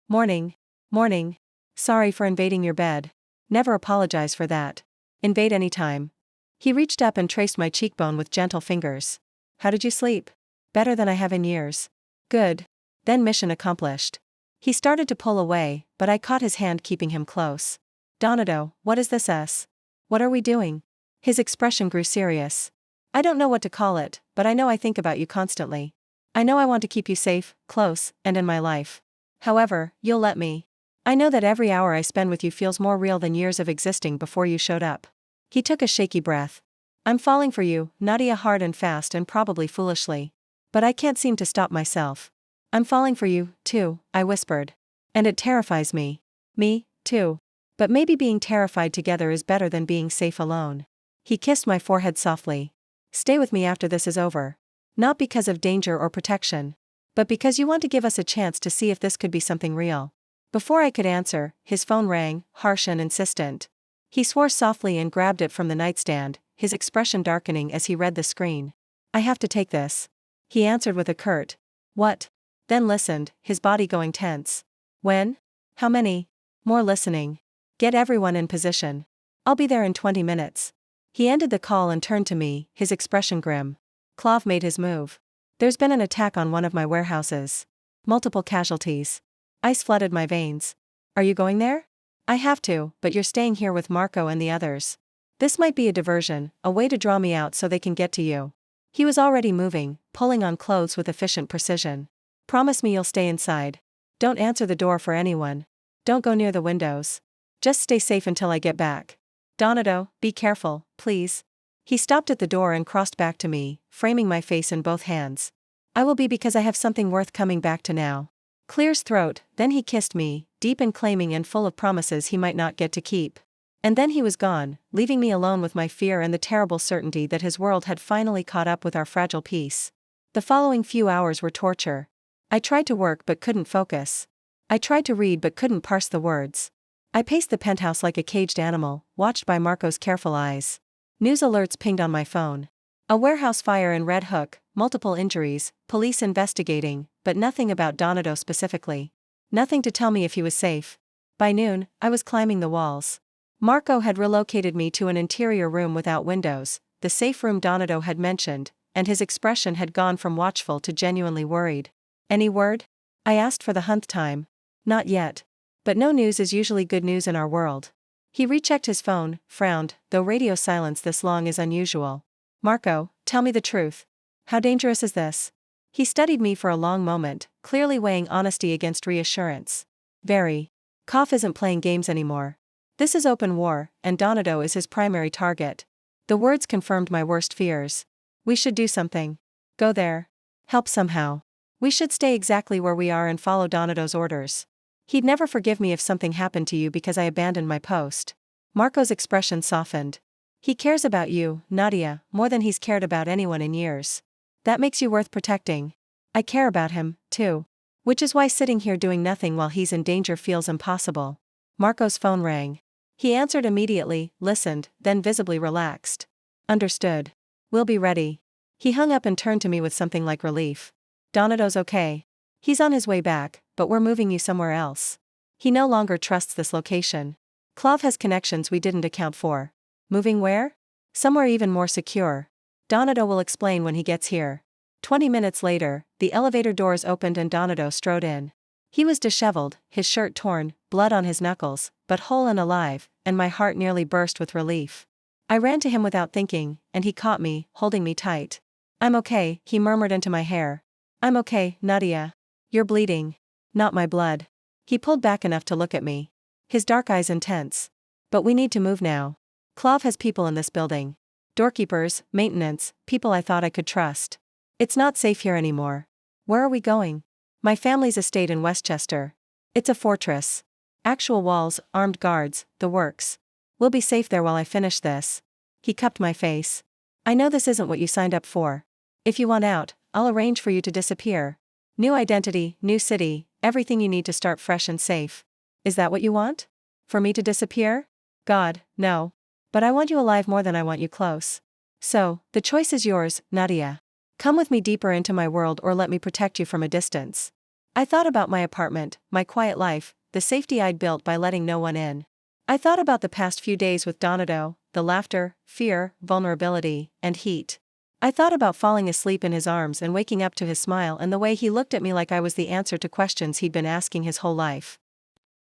"Morning. Morning. Sorry for invading your bed. Never apologize for that. Invade any time." He reached up and traced my cheekbone with gentle fingers. "How did you sleep?" "Better than I have in years." Good. Then mission accomplished. He started to pull away, but I caught his hand, keeping him close. Donato, what is this? What are we doing? His expression grew serious. I don't know what to call it, but I know I think about you constantly. I know I want to keep you safe, close, and in my life. However, you'll let me. I know that every hour I spend with you feels more real than years of existing before you showed up. He took a shaky breath. I'm falling for you, Nadia, hard and fast and probably foolishly. But I can't seem to stop myself. I'm falling for you, too, I whispered. And it terrifies me. Me, too. But maybe being terrified together is better than being safe alone. He kissed my forehead softly. Stay with me after this is over. Not because of danger or protection. But because you want to give us a chance to see if this could be something real. Before I could answer, his phone rang, harsh and insistent. He swore softly and grabbed it from the nightstand, his expression darkening as he read the screen. I have to take this. He answered with a curt, what? Then listened, his body going tense. When? How many? More listening. Get everyone in position. I'll be there in 20 minutes. He ended the call and turned to me, his expression grim. Claude made his move. There's been an attack on one of my warehouses. Multiple casualties. Ice flooded my veins. Are you going there? I have to, but you're staying here with Marco and the others. This might be a diversion, a way to draw me out so they can get to you. He was already moving, pulling on clothes with efficient precision. Promise me you'll stay inside. Don't answer the door for anyone. Don't go near the windows. Just stay safe until I get back. Donato, be careful, please. He stopped at the door and crossed back to me, framing my face in both hands. I will be, because I have something worth coming back to now. Clear's throat, then he kissed me, deep and claiming and full of promises he might not get to keep. And then he was gone, leaving me alone with my fear and the terrible certainty that his world had finally caught up with our fragile peace. The following few hours were torture. I tried to work but couldn't focus. I tried to read but couldn't parse the words. I paced the penthouse like a caged animal, watched by Marco's careful eyes. News alerts pinged on my phone. A warehouse fire in Red Hook, multiple injuries, police investigating, but nothing about Donato specifically. Nothing to tell me if he was safe. By noon, I was climbing the walls. Marco had relocated me to an interior room without windows, the safe room Donato had mentioned, and his expression had gone from watchful to genuinely worried. Any word? I asked for the 100th time. Not yet. But no news is usually good news in our world. He rechecked his phone, frowned, though radio silence this long is unusual. Marco, tell me the truth. How dangerous is this? He studied me for a long moment, clearly weighing honesty against reassurance. Very. Koff isn't playing games anymore. This is open war, and Donato is his primary target. The words confirmed my worst fears. We should do something. Go there. Help somehow. We should stay exactly where we are and follow Donato's orders. He'd never forgive me if something happened to you because I abandoned my post. Marco's expression softened. He cares about you, Nadia, more than he's cared about anyone in years. That makes you worth protecting. I care about him, too. Which is why sitting here doing nothing while he's in danger feels impossible. Marco's phone rang. He answered immediately, listened, then visibly relaxed. Understood. We'll be ready. He hung up and turned to me with something like relief. Donato's okay. He's on his way back, but we're moving you somewhere else. He no longer trusts this location. Claude has connections we didn't account for. Moving where? Somewhere even more secure. Donato will explain when he gets here. 20 minutes later, the elevator doors opened and Donato strode in. He was disheveled, his shirt torn, blood on his knuckles, but whole and alive, and my heart nearly burst with relief. I ran to him without thinking, and he caught me, holding me tight. I'm okay, he murmured into my hair. I'm okay, Nadia. You're bleeding. Not my blood. He pulled back enough to look at me. His dark eyes intense. But we need to move now. Claude has people in this building. Doorkeepers, maintenance, people I thought I could trust. It's not safe here anymore. Where are we going? My family's estate in Westchester. It's a fortress. Actual walls, armed guards, the works. We'll be safe there while I finish this. He cupped my face. I know this isn't what you signed up for. If you want out, I'll arrange for you to disappear. New identity, new city, everything you need to start fresh and safe. Is that what you want? For me to disappear? God, no. But I want you alive more than I want you close. So, the choice is yours, Nadia. Come with me deeper into my world or let me protect you from a distance. I thought about my apartment, my quiet life, the safety I'd built by letting no one in. I thought about the past few days with Donato, the laughter, fear, vulnerability, and heat. I thought about falling asleep in his arms and waking up to his smile and the way he looked at me like I was the answer to questions he'd been asking his whole life.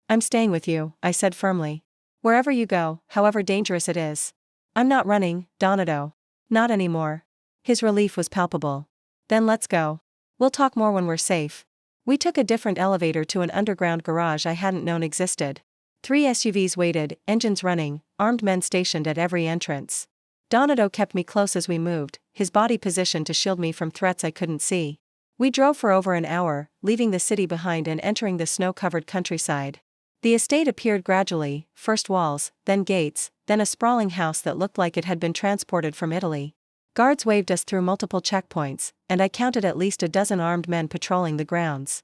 I'm staying with you, I said firmly. Wherever you go, however dangerous it is. I'm not running, Donato. Not anymore. His relief was palpable. Then let's go. We'll talk more when we're safe. We took a different elevator to an underground garage I hadn't known existed. 3 SUVs waited, engines running, armed men stationed at every entrance. Donato kept me close as we moved, his body positioned to shield me from threats I couldn't see. We drove for over an hour, leaving the city behind and entering the snow-covered countryside. The estate appeared gradually, first walls, then gates, then a sprawling house that looked like it had been transported from Italy. Guards waved us through multiple checkpoints, and I counted at least a dozen armed men patrolling the grounds.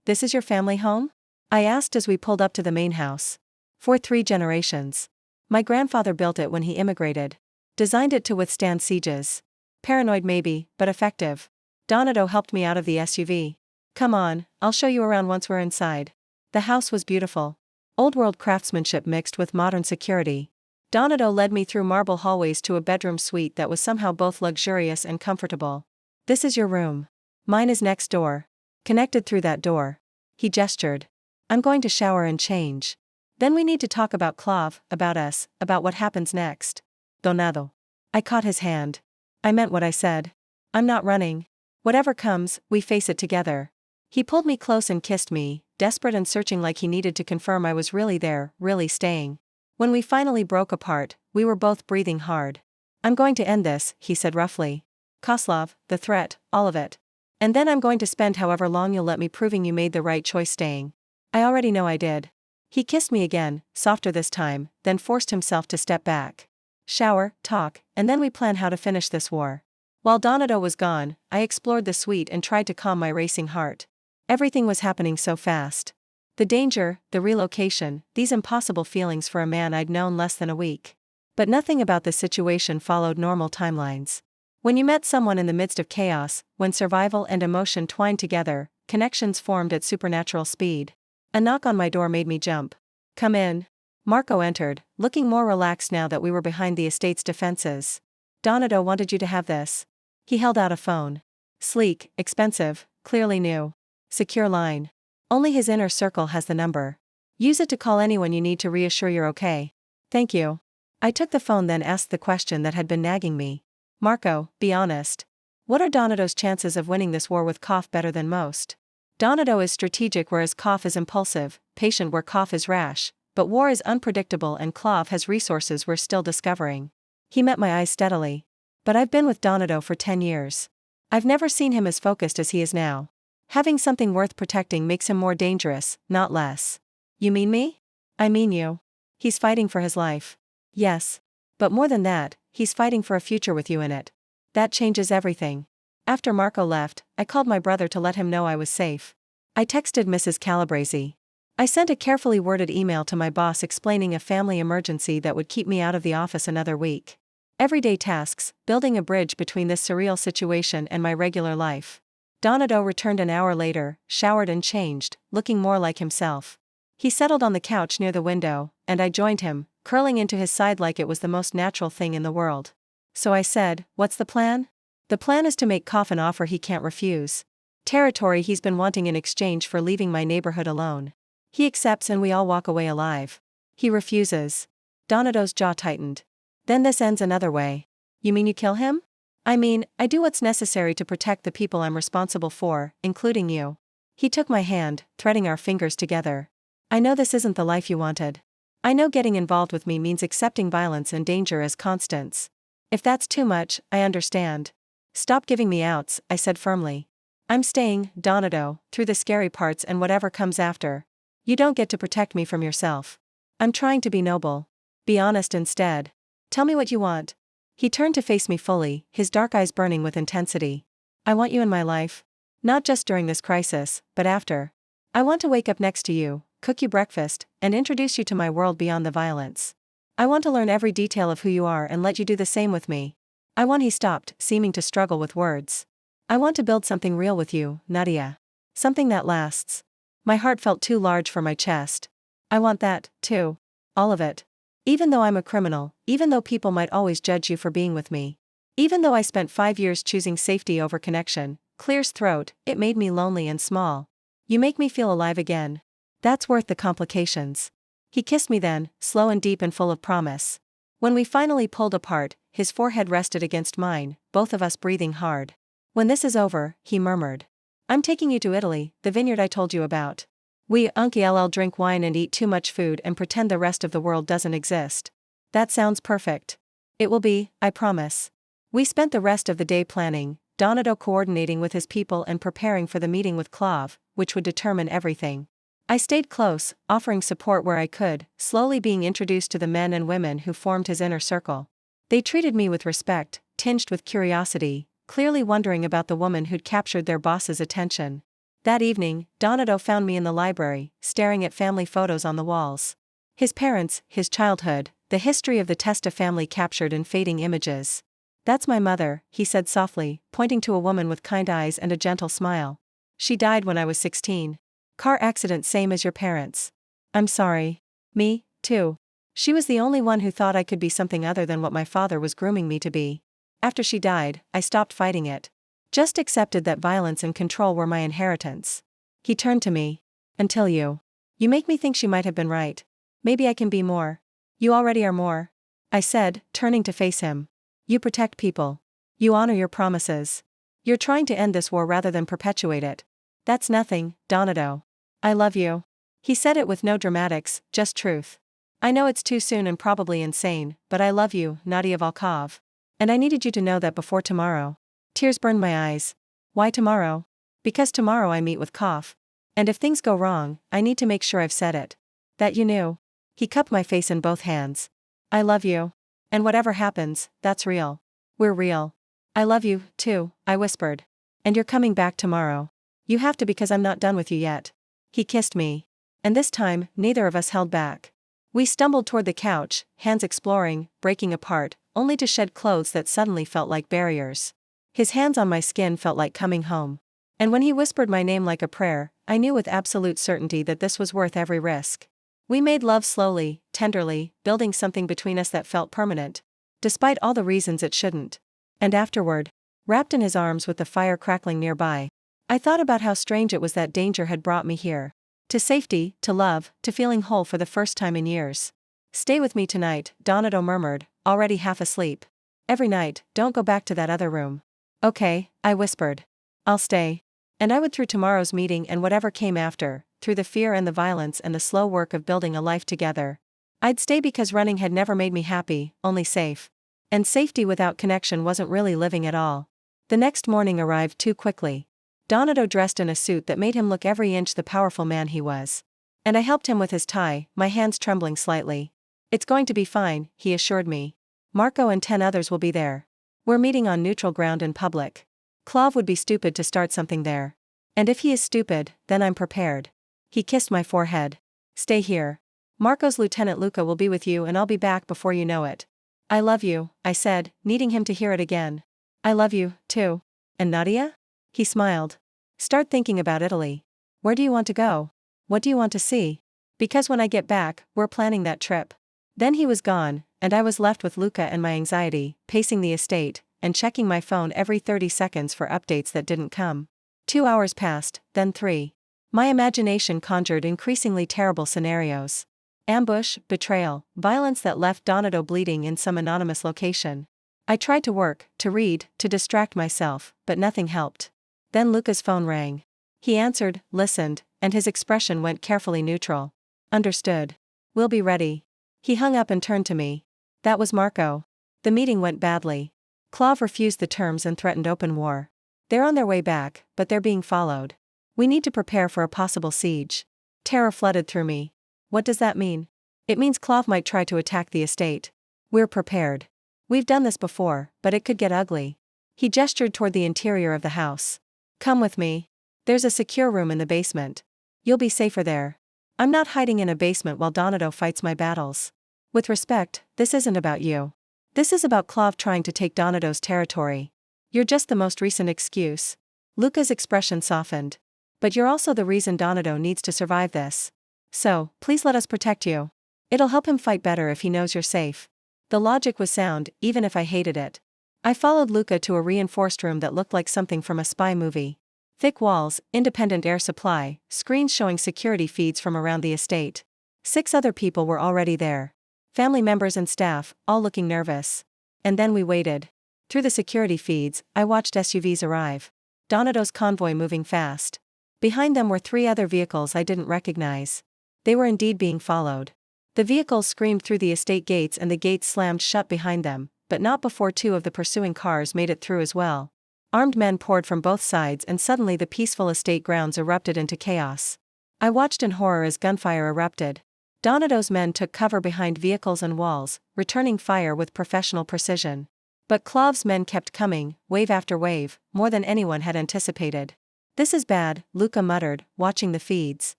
This is your family home? I asked as we pulled up to the main house. For 3 generations. My grandfather built it when he immigrated. Designed it to withstand sieges. Paranoid maybe, but effective. Donato helped me out of the SUV. Come on, I'll show you around once we're inside. The house was beautiful. Old-world craftsmanship mixed with modern security. Donato led me through marble hallways to a bedroom suite that was somehow both luxurious and comfortable. This is your room. Mine is next door. Connected through that door. He gestured. I'm going to shower and change. Then we need to talk about Clav, about us, about what happens next. Donato. I caught his hand. I meant what I said. I'm not running. Whatever comes, we face it together. He pulled me close and kissed me, desperate and searching like he needed to confirm I was really there, really staying. When we finally broke apart, we were both breathing hard. I'm going to end this, he said roughly. Koslov, the threat, all of it. And then I'm going to spend however long you'll let me proving you made the right choice staying. I already know I did. He kissed me again, softer this time, then forced himself to step back. Shower, talk, and then we plan how to finish this war. While Donato was gone, I explored the suite and tried to calm my racing heart. Everything was happening so fast. The danger, the relocation, these impossible feelings for a man I'd known less than a week. But nothing about this situation followed normal timelines. When you met someone in the midst of chaos, when survival and emotion twined together, connections formed at supernatural speed. A knock on my door made me jump. Come in. Marco entered, looking more relaxed now that we were behind the estate's defenses. Donato wanted you to have this. He held out a phone. Sleek, expensive, clearly new. Secure line. Only his inner circle has the number. Use it to call anyone you need to reassure you're okay. Thank you. I took the phone then asked the question that had been nagging me. Marco, be honest. What are Donato's chances of winning this war with Koff better than most? Donato is strategic whereas Koff is impulsive, patient where Koff is rash, but war is unpredictable and Klav has resources we're still discovering. He met my eyes steadily. But I've been with Donato for 10 years. I've never seen him as focused as he is now. Having something worth protecting makes him more dangerous, not less. You mean me? I mean you. He's fighting for his life. Yes. But more than that, he's fighting for a future with you in it. That changes everything. After Marco left, I called my brother to let him know I was safe. I texted Mrs. Calabresi. I sent a carefully worded email to my boss explaining a family emergency that would keep me out of the office another week. Everyday tasks, building a bridge between this surreal situation and my regular life. Donato returned an hour later, showered and changed, looking more like himself. He settled on the couch near the window, and I joined him, curling into his side like it was the most natural thing in the world. So I said, what's the plan? The plan is to make Koff an offer he can't refuse. Territory he's been wanting in exchange for leaving my neighborhood alone. He accepts and we all walk away alive. He refuses. Donato's jaw tightened. Then this ends another way. You mean you kill him? I mean, I do what's necessary to protect the people I'm responsible for, including you. He took my hand, threading our fingers together. I know this isn't the life you wanted. I know getting involved with me means accepting violence and danger as constants. If that's too much, I understand. Stop giving me outs, I said firmly. I'm staying, Donato, through the scary parts and whatever comes after. You don't get to protect me from yourself. I'm trying to be noble. Be honest instead. Tell me what you want. He turned to face me fully, his dark eyes burning with intensity. I want you in my life. Not just during this crisis, but after. I want to wake up next to you, cook you breakfast, and introduce you to my world beyond the violence. I want to learn every detail of who you are and let you do the same with me. He stopped, seeming to struggle with words. I want to build something real with you, Nadia. Something that lasts. My heart felt too large for my chest. I want that, too. All of it. Even though I'm a criminal, even though people might always judge you for being with me. Even though I spent 5 years choosing safety over connection, Clear's throat, it made me lonely and small. You make me feel alive again. That's worth the complications. He kissed me then, slow and deep and full of promise. When we finally pulled apart, his forehead rested against mine, both of us breathing hard. When this is over, he murmured. I'm taking you to Italy, the vineyard I told you about. We Uncle drink wine and eat too much food and pretend the rest of the world doesn't exist. That sounds perfect. It will be, I promise. We spent the rest of the day planning, Donato coordinating with his people and preparing for the meeting with Clav, which would determine everything. I stayed close, offering support where I could, slowly being introduced to the men and women who formed his inner circle. They treated me with respect, tinged with curiosity, clearly wondering about the woman who'd captured their boss's attention. That evening, Donato found me in the library, staring at family photos on the walls. His parents, his childhood, the history of the Testa family captured in fading images. That's my mother, he said softly, pointing to a woman with kind eyes and a gentle smile. She died when I was 16. Car accident same as your parents. I'm sorry. Me, too. She was the only one who thought I could be something other than what my father was grooming me to be. After she died, I stopped fighting it. Just accepted that violence and control were my inheritance. He turned to me. Until you. You make me think she might have been right. Maybe I can be more. You already are more. I said, turning to face him. You protect people. You honor your promises. You're trying to end this war rather than perpetuate it. That's nothing, Donato. I love you. He said it with no dramatics, just truth. I know it's too soon and probably insane, but I love you, Nadia Volkov. And I needed you to know that before tomorrow. Tears burned my eyes. Why tomorrow? Because tomorrow I meet with Koff. And if things go wrong, I need to make sure I've said it. That you knew. He cupped my face in both hands. I love you. And whatever happens, that's real. We're real. I love you, too, I whispered. And you're coming back tomorrow. You have to because I'm not done with you yet. He kissed me. And this time, neither of us held back. We stumbled toward the couch, hands exploring, breaking apart, only to shed clothes that suddenly felt like barriers. His hands on my skin felt like coming home. And when he whispered my name like a prayer, I knew with absolute certainty that this was worth every risk. We made love slowly, tenderly, building something between us that felt permanent, despite all the reasons it shouldn't. And afterward, wrapped in his arms with the fire crackling nearby, I thought about how strange it was that danger had brought me here. To safety, to love, to feeling whole for the first time in years. Stay with me tonight, Donato murmured, already half asleep. Every night, don't go back to that other room. Okay, I whispered. I'll stay. And I would through tomorrow's meeting and whatever came after, through the fear and the violence and the slow work of building a life together. I'd stay because running had never made me happy, only safe. And safety without connection wasn't really living at all. The next morning arrived too quickly. Donato dressed in a suit that made him look every inch the powerful man he was. And I helped him with his tie, my hands trembling slightly. It's going to be fine, he assured me. Marco and 10 others will be there. We're meeting on neutral ground in public. Clav would be stupid to start something there. And if he is stupid, then I'm prepared. He kissed my forehead. Stay here. Marco's Lieutenant Luca will be with you and I'll be back before you know it. I love you, I said, needing him to hear it again. I love you, too. And Nadia? He smiled. Start thinking about Italy. Where do you want to go? What do you want to see? Because when I get back, we're planning that trip. Then he was gone, and I was left with Luca and my anxiety, pacing the estate, and checking my phone every 30 seconds for updates that didn't come. 2 hours passed, then 3. My imagination conjured increasingly terrible scenarios. Ambush, betrayal, violence that left Donato bleeding in some anonymous location. I tried to work, to read, to distract myself, but nothing helped. Then Luca's phone rang. He answered, listened, and his expression went carefully neutral. Understood. We'll be ready. He hung up and turned to me. That was Marco. The meeting went badly. Clav refused the terms and threatened open war. They're on their way back, but they're being followed. We need to prepare for a possible siege. Terror flooded through me. What does that mean? It means Clav might try to attack the estate. We're prepared. We've done this before, but it could get ugly. He gestured toward the interior of the house. Come with me. There's a secure room in the basement. You'll be safer there. I'm not hiding in a basement while Donato fights my battles. With respect, this isn't about you. This is about Clav trying to take Donato's territory. You're just the most recent excuse. Luca's expression softened. But you're also the reason Donato needs to survive this. So, please let us protect you. It'll help him fight better if he knows you're safe. The logic was sound, even if I hated it. I followed Luca to a reinforced room that looked like something from a spy movie. Thick walls, independent air supply, screens showing security feeds from around the estate. 6 other people were already there. Family members and staff, all looking nervous. And then we waited. Through the security feeds, I watched SUVs arrive. Donato's convoy moving fast. Behind them were 3 other vehicles I didn't recognize. They were indeed being followed. The vehicles screamed through the estate gates and the gates slammed shut behind them, but not before 2 of the pursuing cars made it through as well. Armed men poured from both sides and suddenly the peaceful estate grounds erupted into chaos. I watched in horror as gunfire erupted. Donato's men took cover behind vehicles and walls, returning fire with professional precision. But Klov's men kept coming, wave after wave, more than anyone had anticipated. "This is bad," Luca muttered, watching the feeds.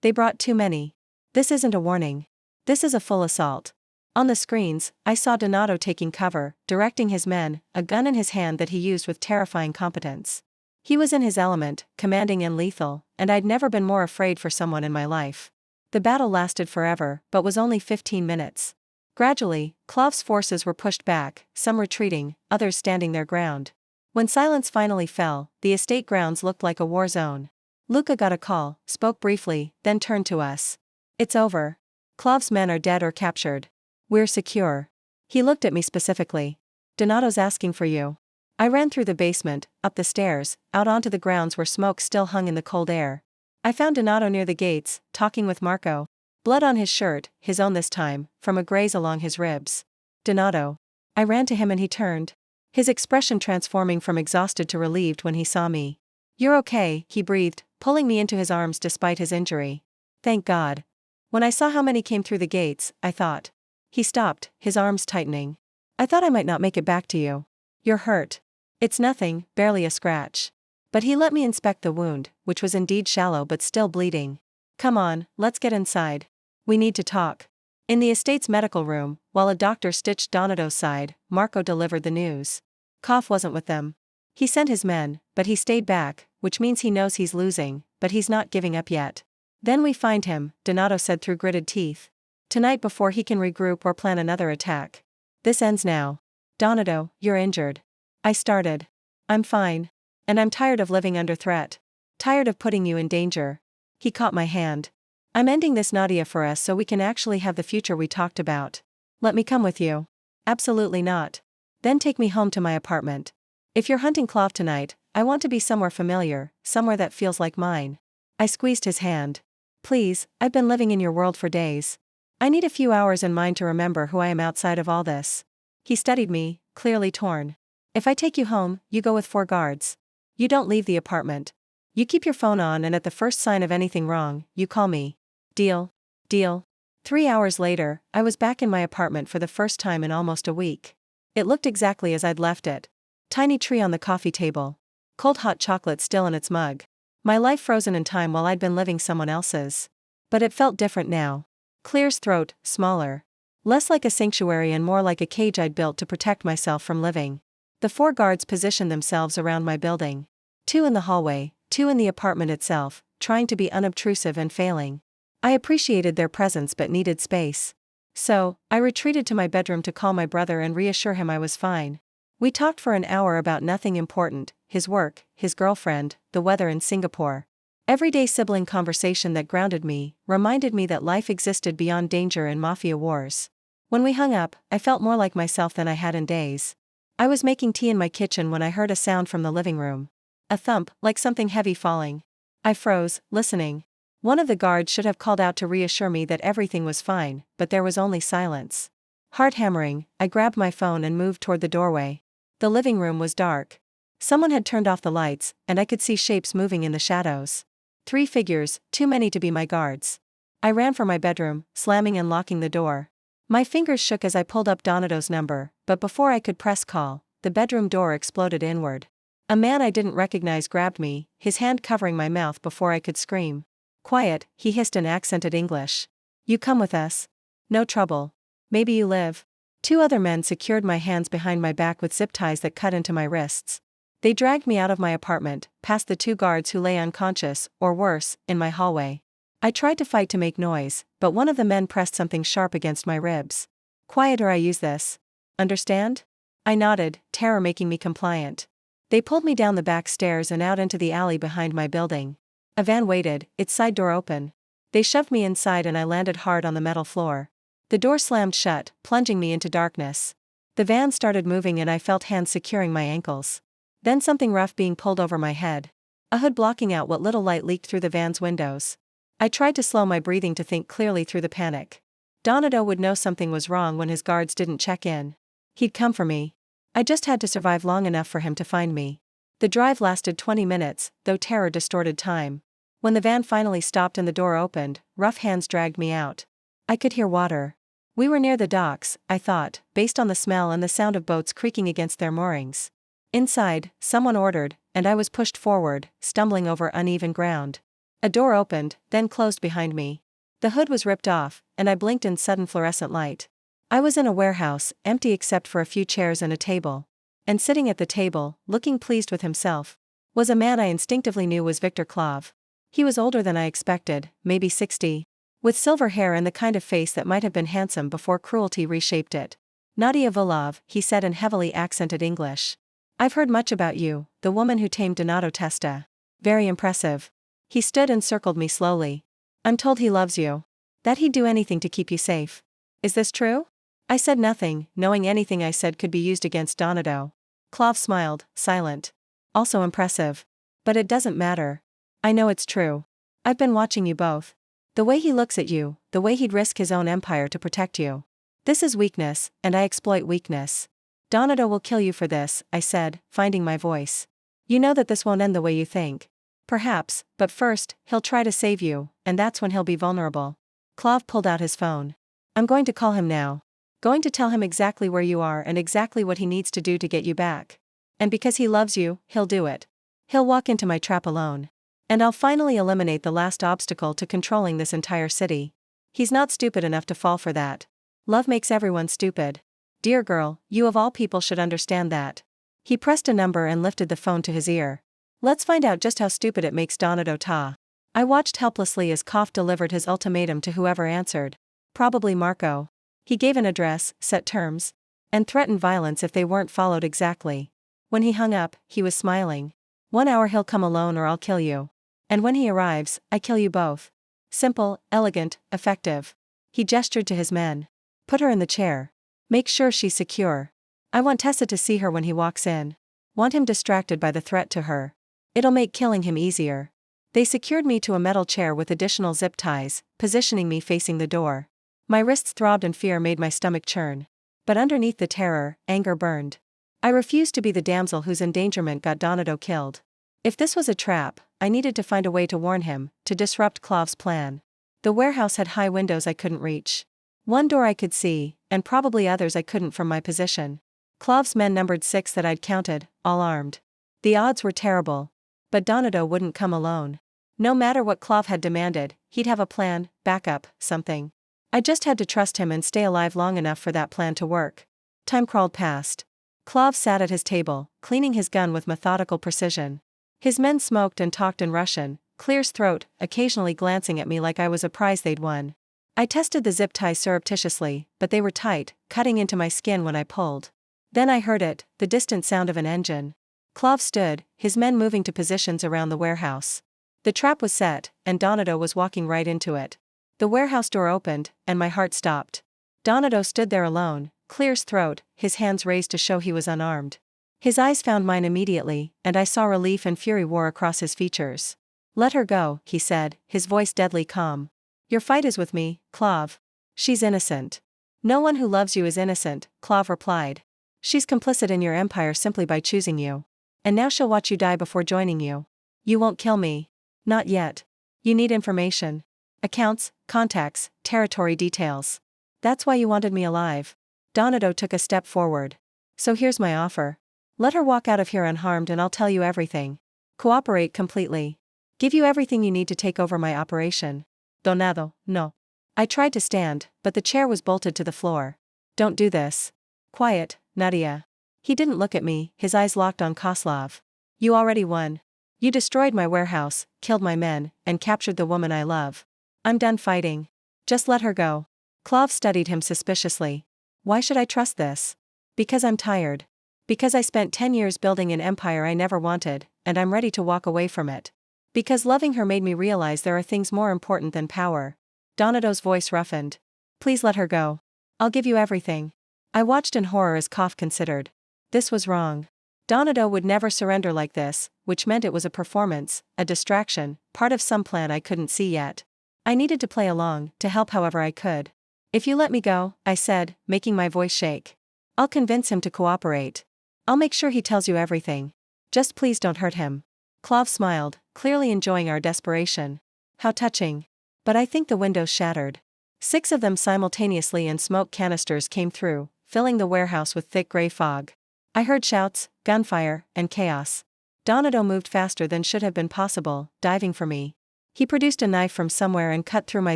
"They brought too many. This isn't a warning. This is a full assault." On the screens, I saw Donato taking cover, directing his men, a gun in his hand that he used with terrifying competence. He was in his element, commanding and lethal, and I'd never been more afraid for someone in my life. The battle lasted forever, but was only 15 minutes. Gradually, Klov's forces were pushed back, some retreating, others standing their ground. When silence finally fell, the estate grounds looked like a war zone. Luca got a call, spoke briefly, then turned to us. "It's over. Klov's men are dead or captured. We're secure." He looked at me specifically. "Donato's asking for you." I ran through the basement, up the stairs, out onto the grounds where smoke still hung in the cold air. I found Donato near the gates, talking with Marco. Blood on his shirt, his own this time, from a graze along his ribs. "Donato." I ran to him and he turned. His expression transforming from exhausted to relieved when he saw me. "You're okay," he breathed, pulling me into his arms despite his injury. "Thank God." When I saw how many came through the gates, I thought. He stopped, his arms tightening. "I thought I might not make it back to you. You're hurt." "It's nothing, barely a scratch." But he let me inspect the wound, which was indeed shallow but still bleeding. "Come on, let's get inside. We need to talk." In the estate's medical room, while a doctor stitched Donato's side, Marco delivered the news. Koff wasn't with them. He sent his men, but he stayed back, which means he knows he's losing, but he's not giving up yet. "Then we find him," Donato said through gritted teeth. "Tonight before he can regroup or plan another attack. This ends now. Donato, you're injured." I started. "I'm fine. And I'm tired of living under threat. Tired of putting you in danger." He caught my hand. "I'm ending this Nadia for us so we can actually have the future we talked about. Let me come with you." "Absolutely not." "Then take me home to my apartment. If you're hunting Klov tonight, I want to be somewhere familiar, somewhere that feels like mine." I squeezed his hand. "Please, I've been living in your world for days. I need a few hours in mine to remember who I am outside of all this." He studied me, clearly torn. "If I take you home, you go with 4 guards. You don't leave the apartment. You keep your phone on and at the first sign of anything wrong, you call me. Deal?" "Deal." 3 hours later, I was back in my apartment for the first time in almost a week. It looked exactly as I'd left it. Tiny tree on the coffee table. Cold hot chocolate still in its mug. My life frozen in time while I'd been living someone else's. But it felt different now. Clear's throat, smaller. Less like a sanctuary and more like a cage I'd built to protect myself from living. The 4 guards positioned themselves around my building. 2 in the hallway, 2 in the apartment itself, trying to be unobtrusive and failing. I appreciated their presence but needed space. So, I retreated to my bedroom to call my brother and reassure him I was fine. We talked for an hour about nothing important, his work, his girlfriend, the weather in Singapore. Everyday sibling conversation that grounded me, reminded me that life existed beyond danger and mafia wars. When we hung up, I felt more like myself than I had in days. I was making tea in my kitchen when I heard a sound from the living room. A thump, like something heavy falling. I froze, listening. One of the guards should have called out to reassure me that everything was fine, but there was only silence. Heart hammering, I grabbed my phone and moved toward the doorway. The living room was dark. Someone had turned off the lights, and I could see shapes moving in the shadows. 3 figures, too many to be my guards. I ran for my bedroom, slamming and locking the door. My fingers shook as I pulled up Donato's number, but before I could press call, the bedroom door exploded inward. A man I didn't recognize grabbed me, his hand covering my mouth before I could scream. "Quiet," he hissed in accented English. "You come with us. No trouble. Maybe you live." 2 other men secured my hands behind my back with zip ties that cut into my wrists. They dragged me out of my apartment, past the 2 guards who lay unconscious, or worse, in my hallway. I tried to fight to make noise, but one of the men pressed something sharp against my ribs. "Quiet or I use this. Understand?" I nodded, terror making me compliant. They pulled me down the back stairs and out into the alley behind my building. A van waited, its side door open. They shoved me inside and I landed hard on the metal floor. The door slammed shut, plunging me into darkness. The van started moving and I felt hands securing my ankles. Then something rough being pulled over my head. A hood blocking out what little light leaked through the van's windows. I tried to slow my breathing to think clearly through the panic. Donato would know something was wrong when his guards didn't check in. He'd come for me. I just had to survive long enough for him to find me. The drive lasted 20 minutes, though terror distorted time. When the van finally stopped and the door opened, rough hands dragged me out. I could hear water. We were near the docks, I thought, based on the smell and the sound of boats creaking against their moorings. Inside, someone ordered, and I was pushed forward, stumbling over uneven ground. A door opened, then closed behind me. The hood was ripped off, and I blinked in sudden fluorescent light. I was in a warehouse, empty except for a few chairs and a table. And sitting at the table, looking pleased with himself, was a man I instinctively knew was Victor Clav. He was older than I expected, maybe 60. With silver hair and the kind of face that might have been handsome before cruelty reshaped it. Nadia Volov, he said in heavily accented English. I've heard much about you, the woman who tamed Donato Testa. Very impressive. He stood and circled me slowly. I'm told he loves you. That he'd do anything to keep you safe. Is this true? I said nothing, knowing anything I said could be used against Donato. Clav smiled, silent. Also impressive. But it doesn't matter. I know it's true. I've been watching you both. The way he looks at you, the way he'd risk his own empire to protect you. This is weakness, and I exploit weakness. Donato will kill you for this, I said, finding my voice. You know that this won't end the way you think. Perhaps, but first, he'll try to save you, and that's when he'll be vulnerable. Clav pulled out his phone. I'm going to call him now. Going to tell him exactly where you are and exactly what he needs to do to get you back. And because he loves you, he'll do it. He'll walk into my trap alone. And I'll finally eliminate the last obstacle to controlling this entire city. He's not stupid enough to fall for that. Love makes everyone stupid. Dear girl, you of all people should understand that. He pressed a number and lifted the phone to his ear. Let's find out just how stupid it makes Donato ta. I watched helplessly as Koff delivered his ultimatum to whoever answered. Probably Marco. He gave an address, set terms, and threatened violence if they weren't followed exactly. When he hung up, he was smiling. 1 hour he'll come alone or I'll kill you. And when he arrives, I kill you both. Simple, elegant, effective. He gestured to his men. Put her in the chair. Make sure she's secure. I want Tessa to see her when he walks in. Want him distracted by the threat to her. It'll make killing him easier. They secured me to a metal chair with additional zip ties, positioning me facing the door. My wrists throbbed and fear made my stomach churn. But underneath the terror, anger burned. I refused to be the damsel whose endangerment got Donato killed. If this was a trap, I needed to find a way to warn him, to disrupt Clav's plan. The warehouse had high windows I couldn't reach. One door I could see, and probably others I couldn't from my position. Clav's men numbered 6 that I'd counted, all armed. The odds were terrible. But Donato wouldn't come alone. No matter what Clav had demanded, he'd have a plan, backup, something. I just had to trust him and stay alive long enough for that plan to work. Time crawled past. Clav sat at his table, cleaning his gun with methodical precision. His men smoked and talked in Russian, clear as throat, occasionally glancing at me like I was a prize they'd won. I tested the zip ties surreptitiously, but they were tight, cutting into my skin when I pulled. Then I heard it, the distant sound of an engine. Clav stood, his men moving to positions around the warehouse. The trap was set, and Donato was walking right into it. The warehouse door opened, and my heart stopped. Donato stood there alone, clear as throat, his hands raised to show he was unarmed. His eyes found mine immediately, and I saw relief and fury war across his features. Let her go, he said, his voice deadly calm. Your fight is with me, Clav. She's innocent. No one who loves you is innocent, Clav replied. She's complicit in your empire simply by choosing you. And now she'll watch you die before joining you. You won't kill me. Not yet. You need information. Accounts, contacts, territory details. That's why you wanted me alive. Donato took a step forward. So here's my offer. Let her walk out of here unharmed and I'll tell you everything. Cooperate completely. Give you everything you need to take over my operation. Donato, no. I tried to stand, but the chair was bolted to the floor. Don't do this. Quiet, Nadia. He didn't look at me, his eyes locked on Koslov. You already won. You destroyed my warehouse, killed my men, and captured the woman I love. I'm done fighting. Just let her go. Clav studied him suspiciously. Why should I trust this? Because I'm tired. Because I spent 10 years building an empire I never wanted, and I'm ready to walk away from it. Because loving her made me realize there are things more important than power. Donato's voice roughened. Please let her go. I'll give you everything. I watched in horror as Koff considered. This was wrong. Donato would never surrender like this, which meant it was a performance, a distraction, part of some plan I couldn't see yet. I needed to play along, to help however I could. If you let me go, I said, making my voice shake. I'll convince him to cooperate. I'll make sure he tells you everything. Just please don't hurt him. Klov smiled, clearly enjoying our desperation. How touching. But I think the windows shattered. 6 of them simultaneously and smoke canisters came through, filling the warehouse with thick gray fog. I heard shouts, gunfire, and chaos. Donato moved faster than should have been possible, diving for me. He produced a knife from somewhere and cut through my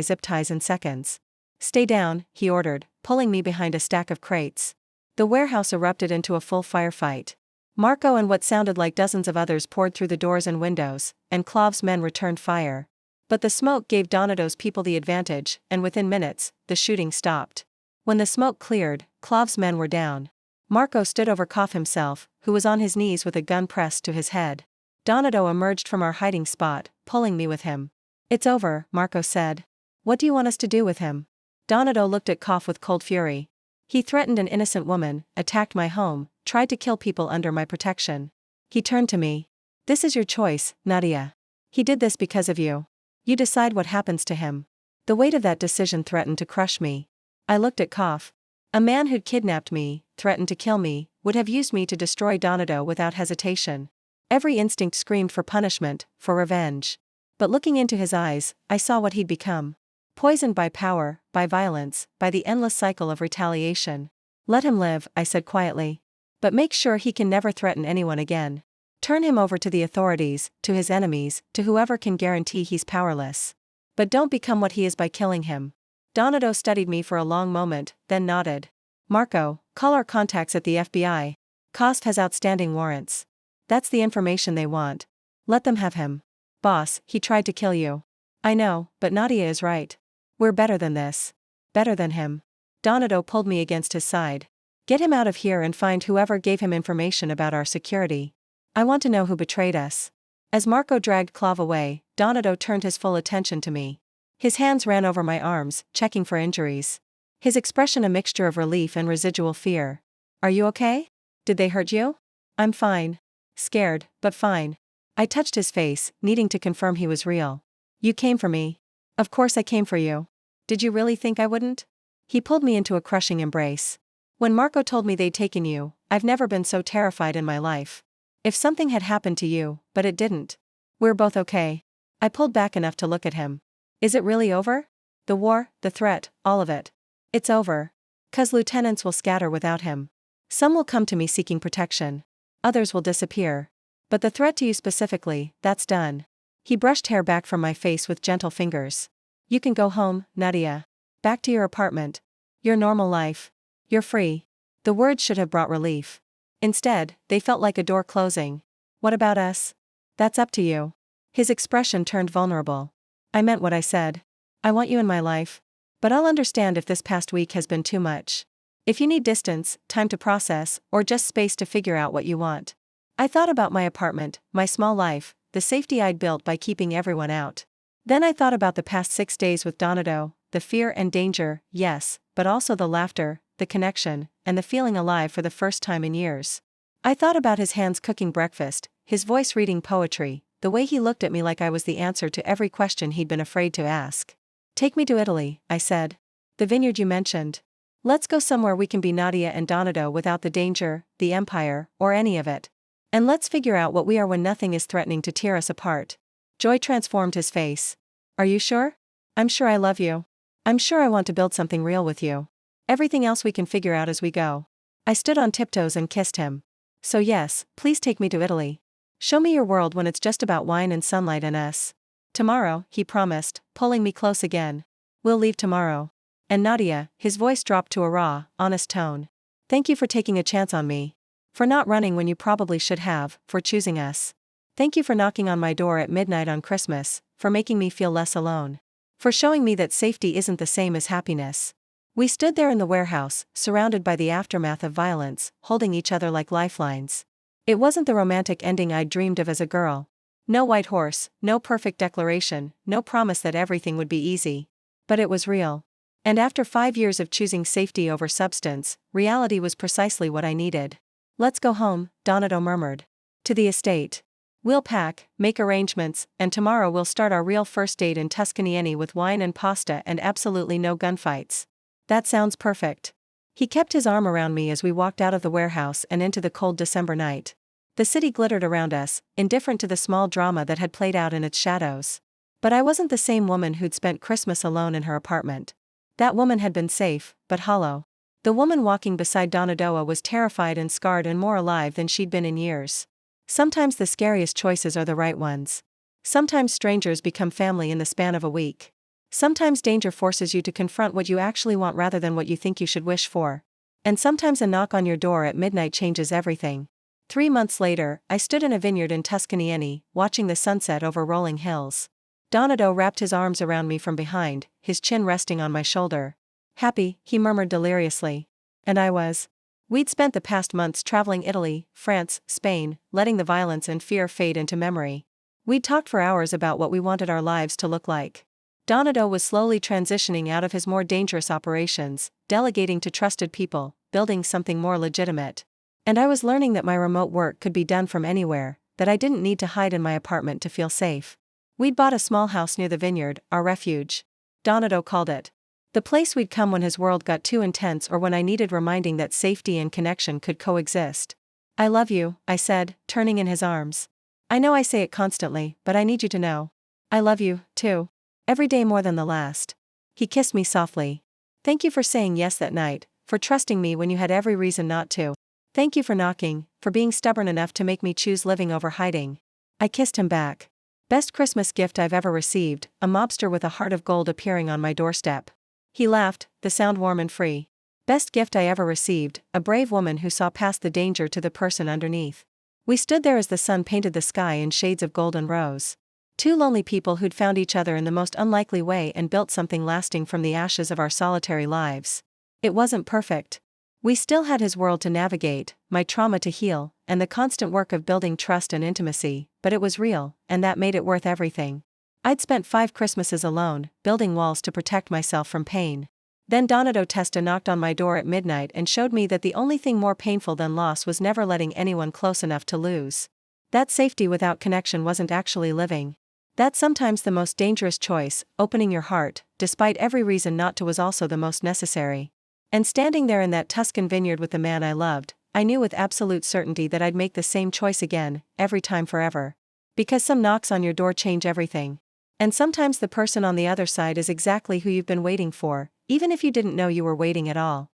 zip ties in seconds. Stay down, he ordered, pulling me behind a stack of crates. The warehouse erupted into a full firefight. Marco and what sounded like dozens of others poured through the doors and windows, and Klov's men returned fire. But the smoke gave Donato's people the advantage, and within minutes, the shooting stopped. When the smoke cleared, Klov's men were down. Marco stood over Koff himself, who was on his knees with a gun pressed to his head. Donato emerged from our hiding spot, pulling me with him. It's over, Marco said. What do you want us to do with him? Donato looked at Koff with cold fury. He threatened an innocent woman, attacked my home, tried to kill people under my protection. He turned to me. This is your choice, Nadia. He did this because of you. You decide what happens to him. The weight of that decision threatened to crush me. I looked at Koff. A man who'd kidnapped me, threatened to kill me, would have used me to destroy Donato without hesitation. Every instinct screamed for punishment, for revenge. But looking into his eyes, I saw what he'd become. Poisoned by power, by violence, by the endless cycle of retaliation. Let him live, I said quietly. But make sure he can never threaten anyone again. Turn him over to the authorities, to his enemies, to whoever can guarantee he's powerless. But don't become what he is by killing him. Donato studied me for a long moment, then nodded. Marco, call our contacts at the FBI. Koff has outstanding warrants. That's the information they want. Let them have him. Boss, he tried to kill you. I know, but Nadia is right. We're better than this. Better than him. Donato pulled me against his side. Get him out of here and find whoever gave him information about our security. I want to know who betrayed us. As Marco dragged Klov away, Donato turned his full attention to me. His hands ran over my arms, checking for injuries. His expression a mixture of relief and residual fear. Are you okay? Did they hurt you? I'm fine. Scared, but fine. I touched his face, needing to confirm he was real. You came for me. Of course I came for you. Did you really think I wouldn't? He pulled me into a crushing embrace. When Marco told me they'd taken you, I've never been so terrified in my life. If something had happened to you, but it didn't. We're both okay. I pulled back enough to look at him. Is it really over? The war, the threat, all of it. It's over. 'Cause lieutenants will scatter without him. Some will come to me seeking protection. Others will disappear. But the threat to you specifically, that's done. He brushed hair back from my face with gentle fingers. You can go home, Nadia. Back to your apartment. Your normal life. You're free. The words should have brought relief. Instead, they felt like a door closing. What about us? That's up to you. His expression turned vulnerable. I meant what I said. I want you in my life. But I'll understand if this past week has been too much. If you need distance, time to process, or just space to figure out what you want. I thought about my apartment, my small life, the safety I'd built by keeping everyone out. Then I thought about the past 6 days with Donato, the fear and danger, yes, but also the laughter, the connection, and the feeling alive for the first time in years. I thought about his hands cooking breakfast, his voice reading poetry, the way he looked at me like I was the answer to every question he'd been afraid to ask. Take me to Italy, I said. The vineyard you mentioned. Let's go somewhere we can be Nadia and Donato without the danger, the empire, or any of it. And let's figure out what we are when nothing is threatening to tear us apart. Joy transformed his face. Are you sure? I'm sure I love you. I'm sure I want to build something real with you. Everything else we can figure out as we go. I stood on tiptoes and kissed him. So yes, please take me to Italy. Show me your world when it's just about wine and sunlight and us. Tomorrow, he promised, pulling me close again. We'll leave tomorrow. And Nadia, his voice dropped to a raw, honest tone. Thank you for taking a chance on me. For not running when you probably should have, for choosing us. Thank you for knocking on my door at midnight on Christmas, for making me feel less alone. For showing me that safety isn't the same as happiness. We stood there in the warehouse, surrounded by the aftermath of violence, holding each other like lifelines. It wasn't the romantic ending I'd dreamed of as a girl. No white horse, no perfect declaration, no promise that everything would be easy. But it was real. And after 5 years of choosing safety over substance, reality was precisely what I needed. "Let's go home," Donato murmured. "To the estate. We'll pack, make arrangements, and tomorrow we'll start our real first date in Tuscany with wine and pasta and absolutely no gunfights." "That sounds perfect." He kept his arm around me as we walked out of the warehouse and into the cold December night. The city glittered around us, indifferent to the small drama that had played out in its shadows. But I wasn't the same woman who'd spent Christmas alone in her apartment. That woman had been safe, but hollow. The woman walking beside Donadoa was terrified and scarred and more alive than she'd been in years. Sometimes the scariest choices are the right ones. Sometimes strangers become family in the span of a week. Sometimes danger forces you to confront what you actually want rather than what you think you should wish for. And sometimes a knock on your door at midnight changes everything. 3 months later, I stood in a vineyard in Tuscany, watching the sunset over rolling hills. Donato wrapped his arms around me from behind, his chin resting on my shoulder. "Happy," he murmured deliriously. And I was. We'd spent the past months traveling Italy, France, Spain, letting the violence and fear fade into memory. We'd talked for hours about what we wanted our lives to look like. Donato was slowly transitioning out of his more dangerous operations, delegating to trusted people, building something more legitimate. And I was learning that my remote work could be done from anywhere, that I didn't need to hide in my apartment to feel safe. We'd bought a small house near the vineyard, our refuge. Donato called it. The place we'd come when his world got too intense or when I needed reminding that safety and connection could coexist. "I love you," I said, turning in his arms. "I know I say it constantly, but I need you to know. I love you, too. Every day more than the last." He kissed me softly. "Thank you for saying yes that night, for trusting me when you had every reason not to. Thank you for knocking, for being stubborn enough to make me choose living over hiding." I kissed him back. Best Christmas gift I've ever received, a mobster with a heart of gold appearing on my doorstep. He laughed, the sound warm and free. Best gift I ever received, a brave woman who saw past the danger to the person underneath. We stood there as the sun painted the sky in shades of gold and rose. Two lonely people who'd found each other in the most unlikely way and built something lasting from the ashes of our solitary lives. It wasn't perfect. We still had his world to navigate, my trauma to heal, and the constant work of building trust and intimacy, but it was real, and that made it worth everything. I'd spent 5 Christmases alone, building walls to protect myself from pain. Then Donato Testa knocked on my door at midnight and showed me that the only thing more painful than loss was never letting anyone close enough to lose. That safety without connection wasn't actually living. That sometimes the most dangerous choice, opening your heart, despite every reason not to, was also the most necessary. And standing there in that Tuscan vineyard with the man I loved, I knew with absolute certainty that I'd make the same choice again, every time forever. Because some knocks on your door change everything. And sometimes the person on the other side is exactly who you've been waiting for, even if you didn't know you were waiting at all.